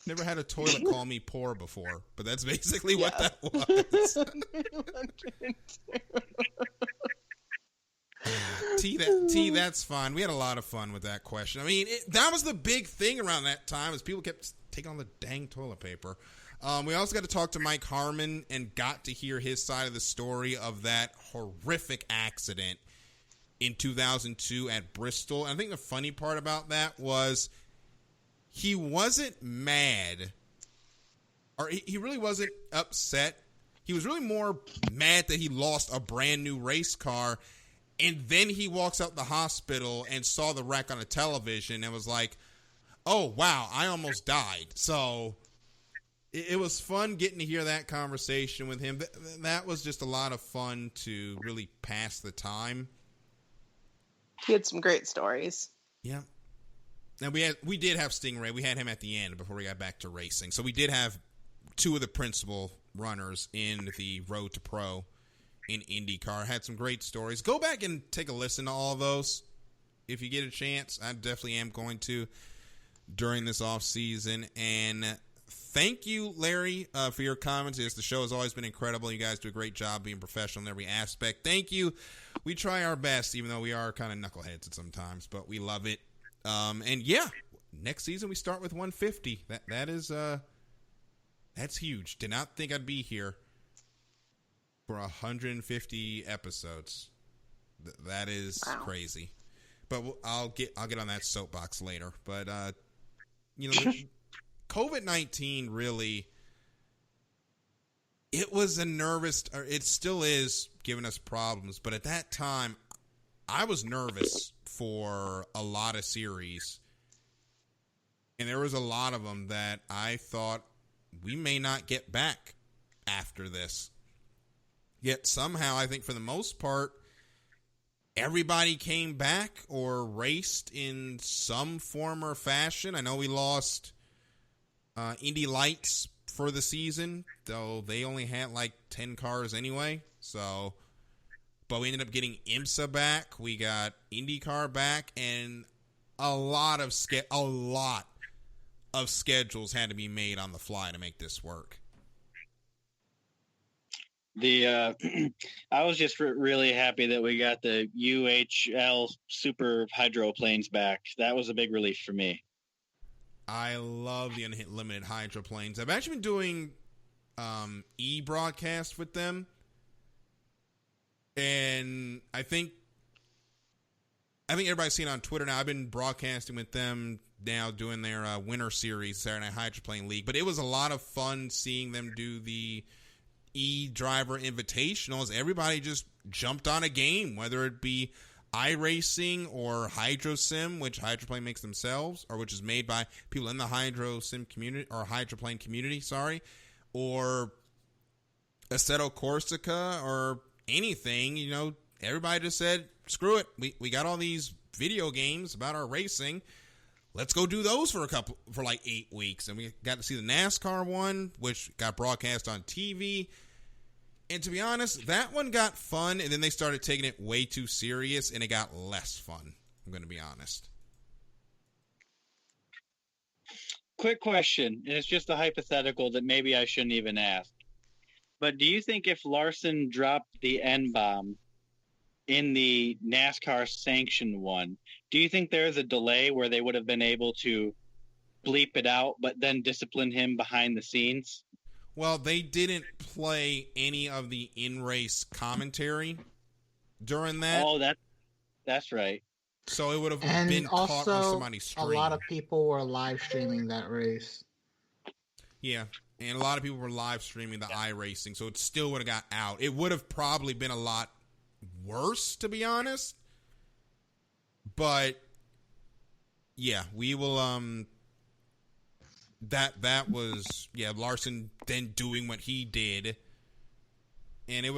Never had a toilet call me poor before, but that's basically what that was. T, that's fun. We had a lot of fun with that question. I mean, that was the big thing around that time, is people kept taking on the dang toilet paper. We also got to talk to Mike Harmon and got to hear his side of the story of that horrific accident in 2002 at Bristol. And I think the funny part about that was he wasn't mad, or he really wasn't upset. He was really more mad that he lost a brand new race car. And then he walks out the hospital and saw the wreck on a television and was like, oh, wow, I almost died. So it was fun getting to hear that conversation with him. That was just a lot of fun to really pass the time. He had some great stories. Yeah. And we did have Stingray. We had him at the end before we got back to racing. So we did have 2 of the principal runners in the Road to Pro in IndyCar. Had some great stories. Go back and take a listen to all of those if you get a chance. I definitely am going to during this off season. And thank you, Larry, for your comments. The show has always been incredible. You guys do a great job being professional in every aspect. Thank you. We try our best, even though we are kind of knuckleheads at sometimes, but we love it. And yeah, next season we start with 150. That is that's huge. Did not think I'd be here for 150 episodes. That is crazy. But I'll get on that soapbox later. But COVID-19 really, it was it still is giving us problems. But at that time, I was nervous for a lot of series. And there was a lot of them that I thought we may not get back after this. Yet somehow, I think for the most part, everybody came back or raced in some form or fashion. I know we lost Indy Lights for the season, though they only had like 10 cars anyway. So, but we ended up getting IMSA back. We got IndyCar back, and a lot of schedules had to be made on the fly to make this work. I was just really happy that we got the UHL super hydroplanes back. That was a big relief for me. I love the unlimited hydroplanes. I've actually been doing e-broadcast with them, and I think everybody's seen on Twitter now. I've been broadcasting with them now, doing their winter series, Saturday Night Hydroplane League. But it was a lot of fun seeing them do the e-driver invitationals. Everybody just jumped on a game, whether it be iRacing or HydroSim, which Hydroplane makes themselves, or which is made by people in the HydroSim community, or Hydroplane community, or Assetto Corsica, or anything. You know, everybody just said, screw it. We got all these video games about our racing. Let's go do those for like 8 weeks. And we got to see the NASCAR one, which got broadcast on TV. And to be honest, that one got fun, and then they started taking it way too serious, and it got less fun. I'm going to be honest. Quick question, and it's just a hypothetical that maybe I shouldn't even ask. But do you think if Larson dropped the N-bomb in the NASCAR sanctioned one, do you think there's a delay where they would have been able to bleep it out but then discipline him behind the scenes? Well, they didn't play any of the in-race commentary during that. Oh, that's right. So it would have And been caught on also, somebody's stream. a lot of people were live streaming that race. Yeah, and a lot of people were live streaming the iRacing, so it still would have got out. It would have probably been a lot worse, to be honest. But yeah, we will that was Larson then doing what he did. And this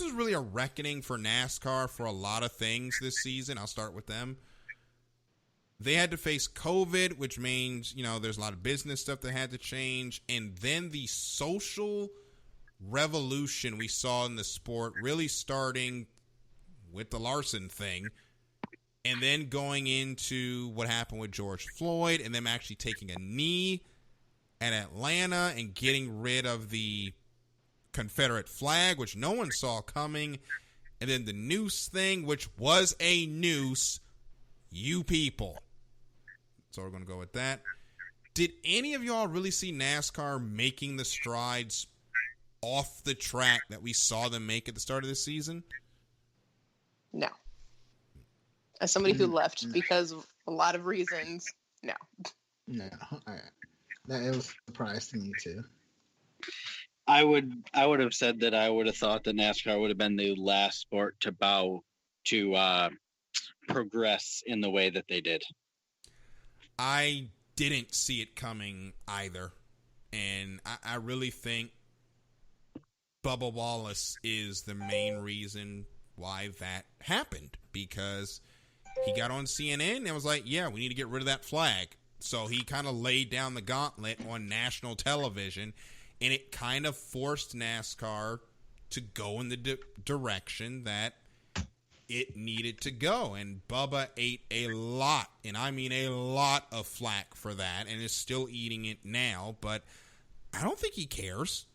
was really a reckoning for NASCAR for a lot of things this season. I'll start with them. They had to face COVID, which means, there's a lot of business stuff that had to change. And then the social revolution we saw in the sport really starting with the Larson thing, and then going into what happened with George Floyd, and them actually taking a knee at Atlanta and getting rid of the Confederate flag, which no one saw coming, and then the noose thing, which was a noose, you people. So we're going to go with that. Did any of y'all really see NASCAR making the strides off the track that we saw them make at the start of this season? No. As somebody who left because of a lot of reasons, no. No, it was a surprise to me too. I would have said that I would have thought that NASCAR would have been the last sport to progress in the way that they did. I didn't see it coming either, and I really think Bubba Wallace is the main reason why that happened, because he got on CNN and was like, yeah, we need to get rid of that flag. So he kind of laid down the gauntlet on national television, and it kind of forced NASCAR to go in the direction that it needed to go. And Bubba ate a lot, and I mean a lot of flack for that, and is still eating it now. But I don't think he cares.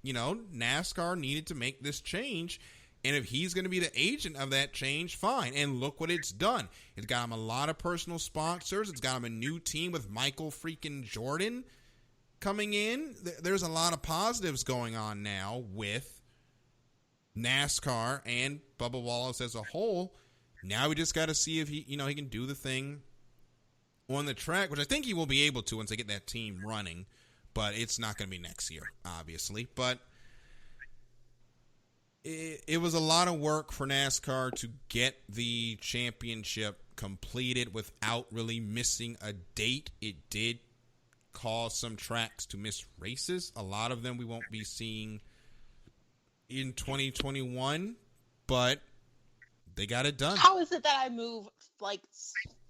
NASCAR needed to make this change, and if he's going to be the agent of that change, fine. And look what it's done. It's got him a lot of personal sponsors. It's got him a new team with Michael freaking Jordan coming in. There's a lot of positives going on now with NASCAR and Bubba Wallace as a whole. Now we just got to see if he can do the thing on the track, which I think he will be able to once they get that team running. But it's not going to be next year, obviously. But it was a lot of work for NASCAR to get the championship completed without really missing a date. It did cause some tracks to miss races. A lot of them we won't be seeing in 2021, but they got it done. How is it that I move like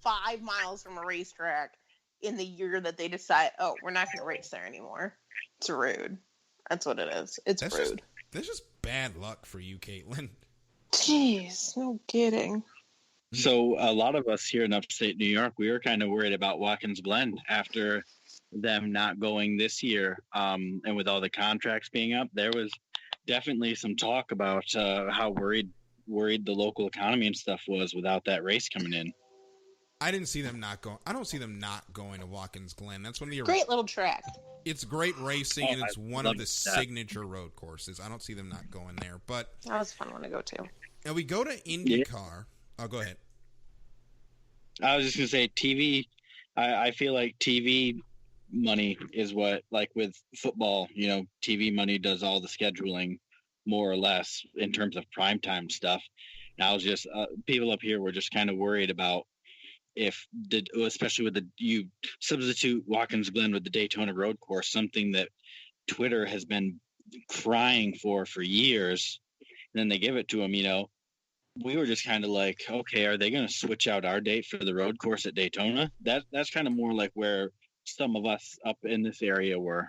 5 miles from a racetrack in the year that they decide, oh, we're not going to race there anymore. It's rude. That's what it is. It's rude. That's just bad luck for you, Caitlin. Jeez, no kidding. So a lot of us here in upstate New York, we were kind of worried about Watkins Glen after them not going this year. And with all the contracts being up, there was definitely some talk about how worried the local economy and stuff was without that race coming in. I don't see them not going to Watkins Glen. That's one of the great little track. It's great racing, and it's one of the signature road courses. I don't see them not going there. But that was a fun one to go to. And we go to IndyCar. Yeah. Oh, go ahead. I was just going to say TV. I feel like TV money is what, like with football, TV money does all the scheduling more or less in terms of primetime stuff. And I was just, people up here were just kind of worried about especially with you substitute Watkins Glen with the Daytona road course, something that Twitter has been crying for years. And then they give it to them, we were just kind of like, okay, are they going to switch out our date for the road course at Daytona? That's kind of more like where some of us up in this area were.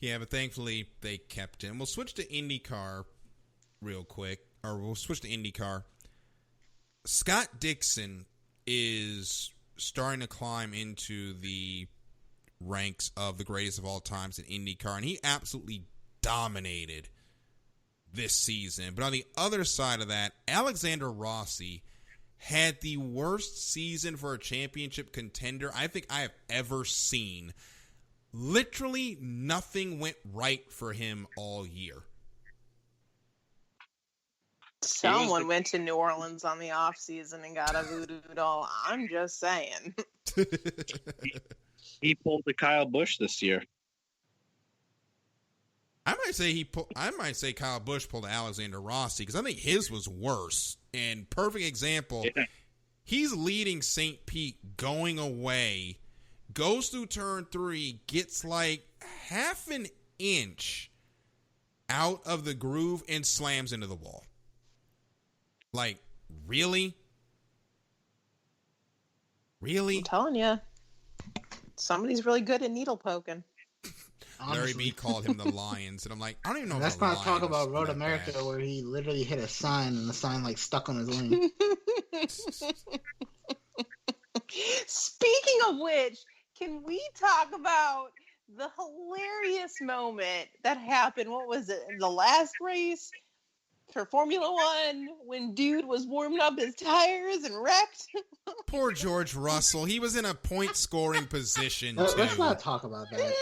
Yeah, but thankfully they kept him. We'll switch to IndyCar real quick, or we'll switch to IndyCar. Scott Dixon is starting to climb into the ranks of the greatest of all times in IndyCar, and he absolutely dominated this season. But on the other side of that, Alexander Rossi had the worst season for a championship contender I think I have ever seen. Literally nothing went right for him all year. Someone went to New Orleans on the off season and got a voodoo doll. I'm just saying. He pulled the Kyle Busch this year. I might say Kyle Busch pulled Alexander Rossi because I think his was worse. And perfect example, he's leading St. Pete going away, goes through turn 3, gets like half an inch out of the groove and slams into the wall. Like, really? Really? I'm telling you, somebody's really good at needle poking. Larry B called him the Lions, and I'm like, I don't even know. Let's not talk about Road America where he literally hit a sign and the sign like stuck on his wing. Speaking of which, can we talk about the hilarious moment that happened? What was it in the last race for Formula One when dude was warming up his tires and wrecked? Poor George Russell. He was in a point scoring position too. Let's not talk about that.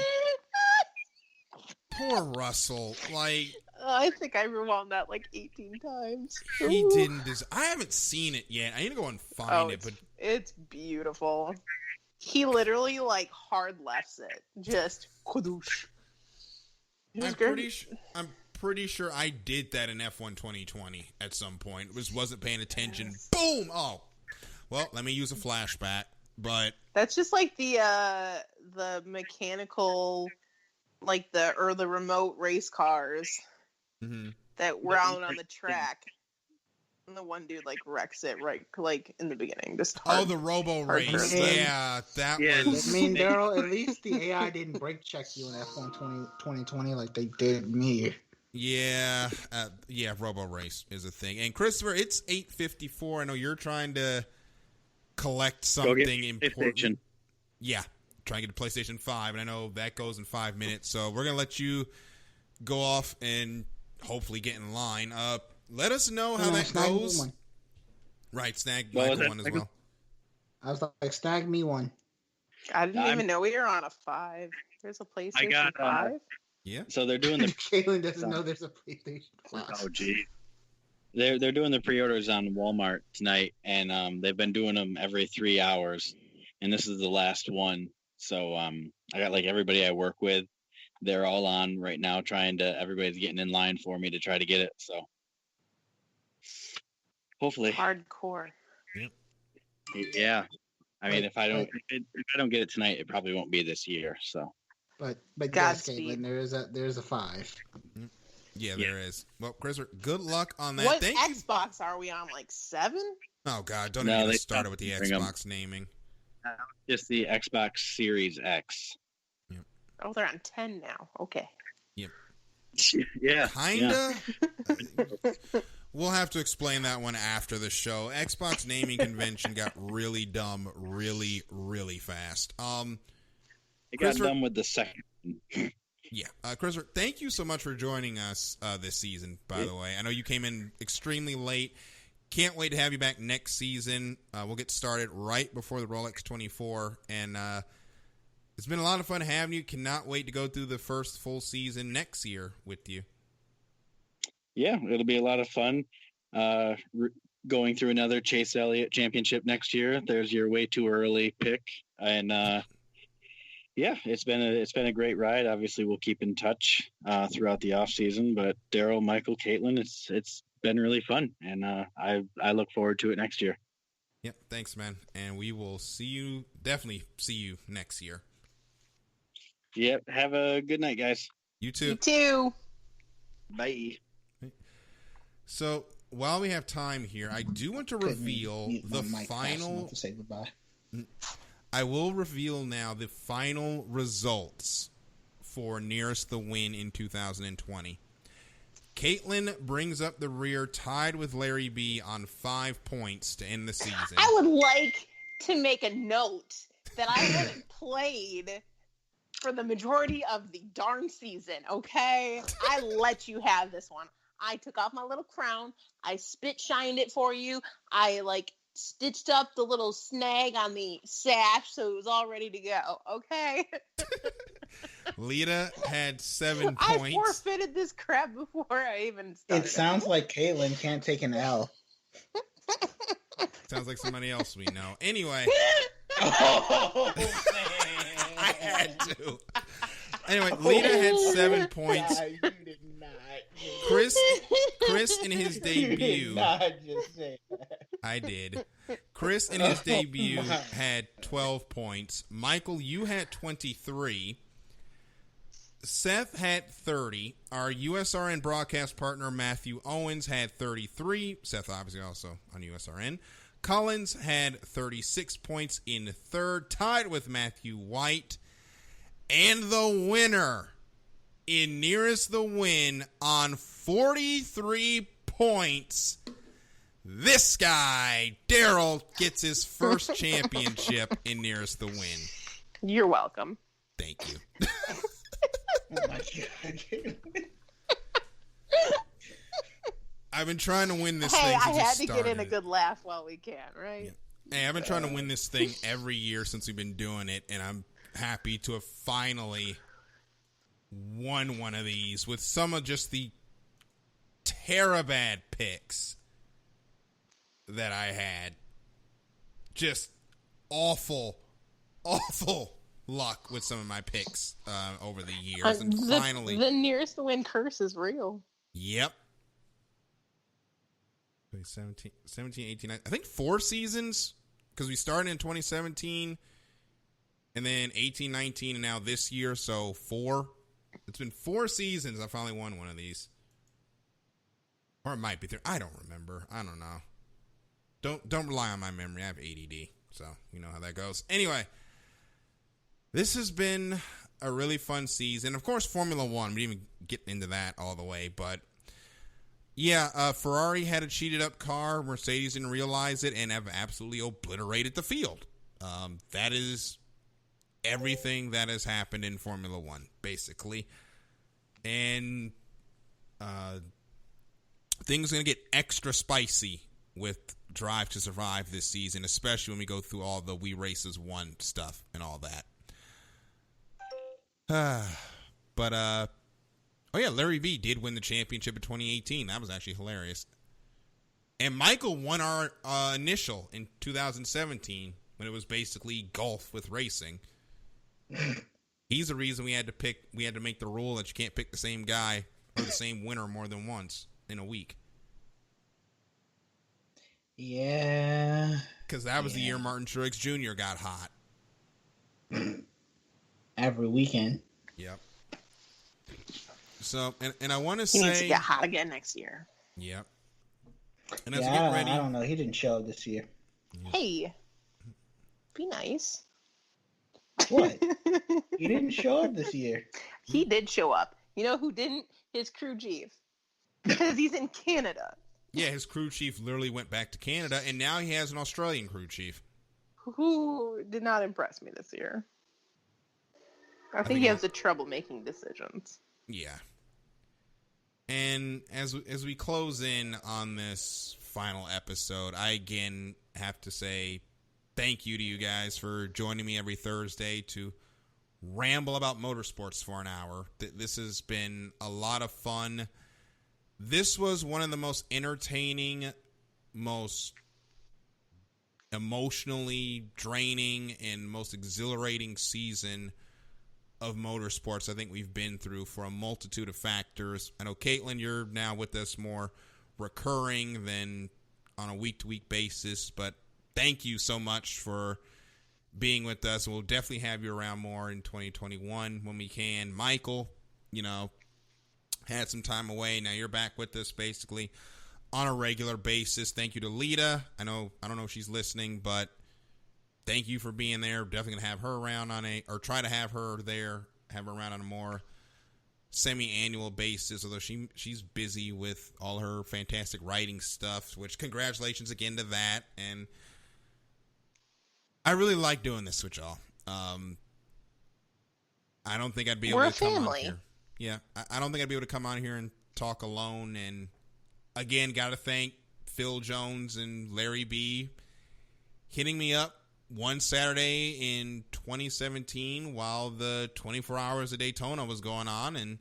Poor Russell. Like, I think I rewound that like 18 times. He didn't. I haven't seen it yet. I need to go and find it. But it's beautiful. He literally like hard lefts it. Just kudoosh. I'm pretty sure I did that in F1 2020 at some point. Wasn't paying attention. Yes. Boom! Oh, well, let me use a flashback. But that's just like the mechanical, like the remote race cars that were out on the track. And the one dude like wrecks it right like in the beginning. Just the robo race. Yeah, that was. I mean, Daryl, at least the AI didn't brake check you in F1 2020 like they did me. Yeah, robo race is a thing. And Christopher, it's 8:54. I know you're trying to collect something important. Yeah, trying to get a PlayStation 5, and I know that goes in 5 minutes. So we're gonna let you go off and hopefully get in line. Let us know how that goes. Right, snag Michael one as well. I was like, snag me one. I didn't even know we were on a 5. There's a PlayStation 5. Yeah. So they're doing the. Caitlin doesn't know there's a PlayStation 5. Oh, gee. They're doing the pre-orders on Walmart tonight, and they've been doing them every 3 hours, and this is the last one. So I got like everybody I work with, they're all on right now, everybody's getting in line for me to try to get it. So. Hopefully. Hardcore. Yep. Yeah. I mean, if I don't get it tonight, it probably won't be this year. So. But yes, Caitlin, there's a 5. Yeah, there is. Well, Christopher, good luck on that. What Xbox are we on? Like 7? Oh God! Don't No, even they get started stopped with the bring 'em. Xbox naming. Just the Xbox Series X. Oh, they're on 10 now. Okay. Yeah. Kinda. We'll have to explain that one after the show. Xbox naming convention got really dumb really, really fast. It got done with the second. Yeah. Christopher, thank you so much for joining us this season, by the way. I know you came in extremely late. Can't wait to have you back next season. We'll get started right before the Rolex 24. And it's been a lot of fun having you. Cannot wait to go through the first full season next year with you. Yeah, it'll be a lot of fun. Going through another Chase Elliott Championship next year. There's your way too early pick. And yeah, it's been a great ride. Obviously, we'll keep in touch throughout the off season. But Daryl, Michael, Caitlin, it's been really fun, and I look forward to it next year. Yep, thanks, man. And we will definitely see you next year. Yep. Have a good night, guys. You too. You too. Bye. So while we have time here, I do want to reveal the final. To say goodbye. I will reveal now the final results for Nearest the Win in 2020. Caitlin brings up the rear, tied with Larry B on 5 points to end the season. I would like to make a note that I haven't played for the majority of the darn season, okay? I let you have this one. I took off my little crown. I spit shined it for you. I, stitched up the little snag on the sash so it was all ready to go, okay? Lita had 7 points. I forfeited this crap before I even started. It sounds like Caitlin can't take an L. Sounds like somebody else we know. Anyway. Oh, man. I had to. Anyway, Lita had 7 points. Nah, you did not. Chris in his debut. You did not just say that. I did. Chris in his debut had 12 points. Michael, you had 23. Seth had 30. Our USRN broadcast partner, Matthew Owens, had 33. Seth obviously also on USRN. Collins had 36 points in third, tied with Matthew White. And the winner in Nearest the Win on 43 points, this guy, Daryl, gets his first championship in Nearest the Win. You're welcome. Thank you. Oh my God. I've been trying to win this thing Hey, since I had to started. get in a good laugh while we can, right? Yeah. Hey, I've been trying to win this thing every year since we've been doing it, and I'm happy to have finally won one of these with some of just the terabad picks that I had. Just awful luck with some of my picks over the years, and finally the Nearest the Win curse is real. Yep. 17, 18, I think 4 seasons, because we started in 2017 and then 18, 19, and now this year, so 4. It's been 4 seasons I finally won one of these. Or it might be 3. I don't remember. I don't know. Don't rely on my memory. I have ADD, so you know how that goes. Anyway, this has been a really fun season. Of course, Formula 1, we didn't even get into that all the way, but yeah, Ferrari had a cheated up car. Mercedes didn't realize it and have absolutely obliterated the field. That is everything that has happened in Formula 1, basically. And things are going to get extra spicy with Drive to Survive this season, especially when we go through all the We Races 1 stuff and all that. But oh yeah, Larry V did win the championship in 2018. That was actually hilarious. And Michael won our initial in 2017 when it was basically golf with racing. He's the reason we had to make the rule that you can't pick the same guy or the same winner more than once in a week. Yeah. Because that was the year Martin Truex Jr. got hot. Every weekend. Yep. So, and I want to He needs to say, get hot again next year. yep. And as we get ready, I don't know. He didn't show up this year. Hey, be nice. What? He didn't show up this year. He did show up. You know who didn't? His crew chief. Because he's in Canada. Yeah, his crew chief literally went back to Canada, and now he has an Australian crew chief. Who did not impress me this year. I think he has the trouble making decisions. Yeah. And as we close in on this final episode, I again have to say thank you to you guys for joining me every Thursday to ramble about motorsports for an hour. This has been a lot of fun. This was one of the most entertaining, most emotionally draining, and most exhilarating season of motorsports I think we've been through for a multitude of factors. I know, Caitlin, you're now with us more recurring than on a week-to-week basis, but thank you so much for being with us. We'll definitely have you around more in 2021 when we can. Michael, had some time away. Now you're back with us basically on a regular basis. Thank you to Lita. I don't know if she's listening, but thank you for being there. Definitely going to have her around try to have her there, have her around on a more semi-annual basis, although she's busy with all her fantastic writing stuff, which congratulations again to that. And I really like doing this with y'all. I don't think I'd be able to come on here. Yeah, I don't think I'd be able to come on here and talk alone. And again, got to thank Phil Jones and Larry B hitting me up one Saturday in 2017 while the 24 Hours of Daytona was going on. And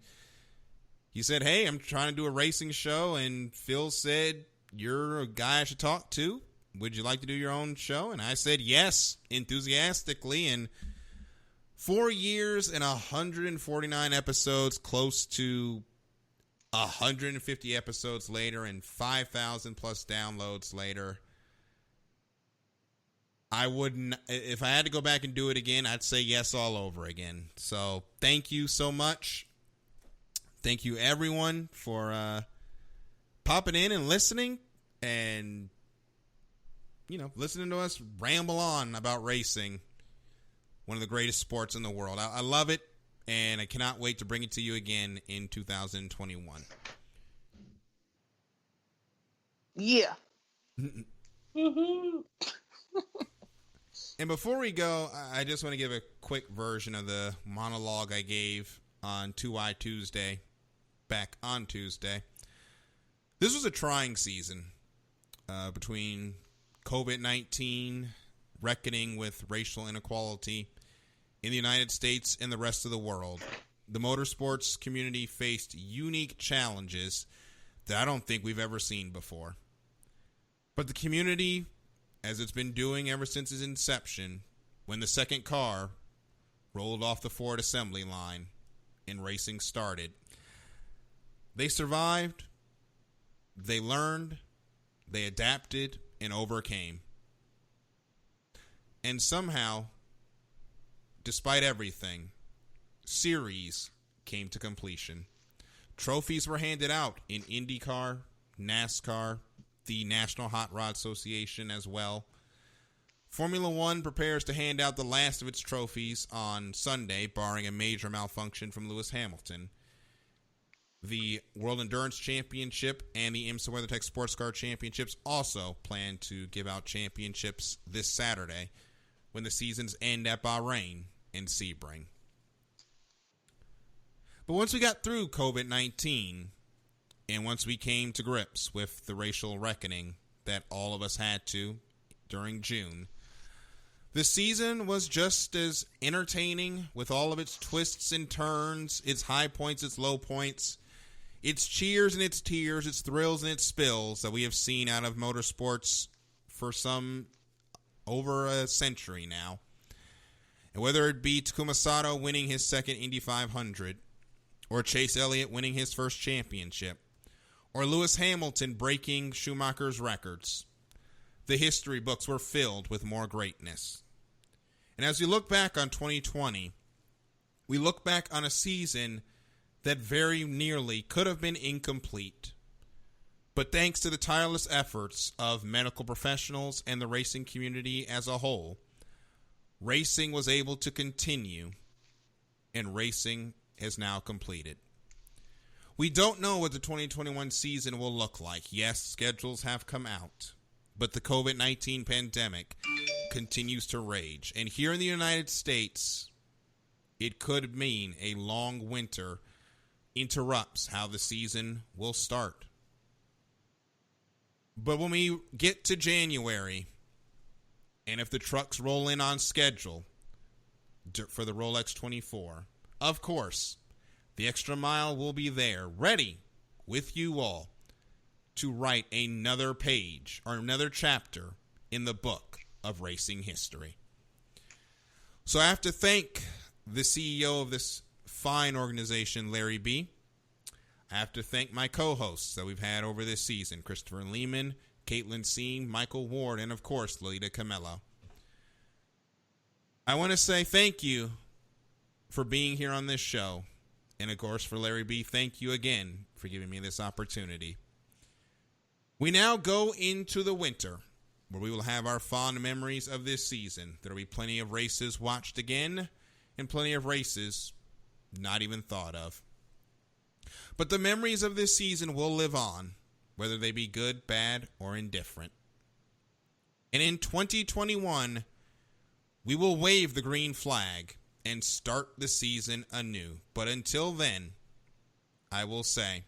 he said, hey, I'm trying to do a racing show. And Phil said, you're a guy I should talk to. Would you like to do your own show? And I said yes, enthusiastically. And 4 years and 149 episodes, close to 150 episodes later, and 5,000 plus downloads later, I wouldn't, if I had to go back and do it again, I'd say yes all over again. So thank you so much. Thank you everyone for popping in and listening, and listening to us ramble on about racing, one of the greatest sports in the world. I love it, and I cannot wait to bring it to you again in 2021. Yeah. And before we go, I just want to give a quick version of the monologue I gave on 2i Tuesday, back on Tuesday. This was a trying season between COVID-19, reckoning with racial inequality in the United States and the rest of the world. The motorsports community faced unique challenges that I don't think we've ever seen before. But the community, as it's been doing ever since its inception, when the second car rolled off the Ford assembly line and racing started, they survived, they learned, they adapted, and overcame. And somehow, despite everything, series came to completion. Trophies were handed out in IndyCar, NASCAR, the National Hot Rod Association as well. Formula One prepares to hand out the last of its trophies on Sunday, barring a major malfunction from Lewis Hamilton. The World Endurance Championship and the IMSA WeatherTech Sports Car Championships also plan to give out championships this Saturday when the seasons end at Bahrain and Sebring. But once we got through COVID-19, and once we came to grips with the racial reckoning that all of us had to during June, the season was just as entertaining, with all of its twists and turns, its high points, its low points, its cheers and its tears, its thrills and its spills that we have seen out of motorsports for some over a century now. And whether it be Takuma Sato winning his second Indy 500, or Chase Elliott winning his first championship, or Lewis Hamilton breaking Schumacher's records, the history books were filled with more greatness. And as we look back on 2020, we look back on a season that very nearly could have been incomplete, But thanks to the tireless efforts of medical professionals and the racing community as a whole, racing was able to continue, and racing has now completed. We don't know what the 2021 season will look like. Yes, schedules have come out, but the COVID-19 pandemic continues to rage. And here in the United States, it could mean a long winter interrupts how the season will start. But when we get to January, and if the trucks roll in on schedule for the Rolex 24, of course, the Extra Mile will be there, ready with you all to write another page or another chapter in the book of racing history. So I have to thank the CEO of this fine organization, Larry B. I have to thank my co-hosts that we've had over this season, Christopher Lehman, Caitlin Seam, Michael Ward, and of course, Lolita Camello. I want to say thank you for being here on this show. And of course, for Larry B., thank you again for giving me this opportunity. We now go into the winter, where we will have our fond memories of this season. There will be plenty of races watched again, and plenty of races not even thought of. But the memories of this season will live on, whether they be good, bad, or indifferent. And in 2021, we will wave the green flag and start the season anew. But until then, I will say,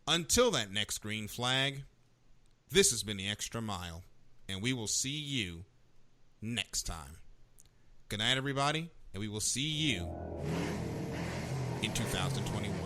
until that next green flag, this has been the Extra Mile, and we will see you next time. Good night, everybody, and we will see you in 2021.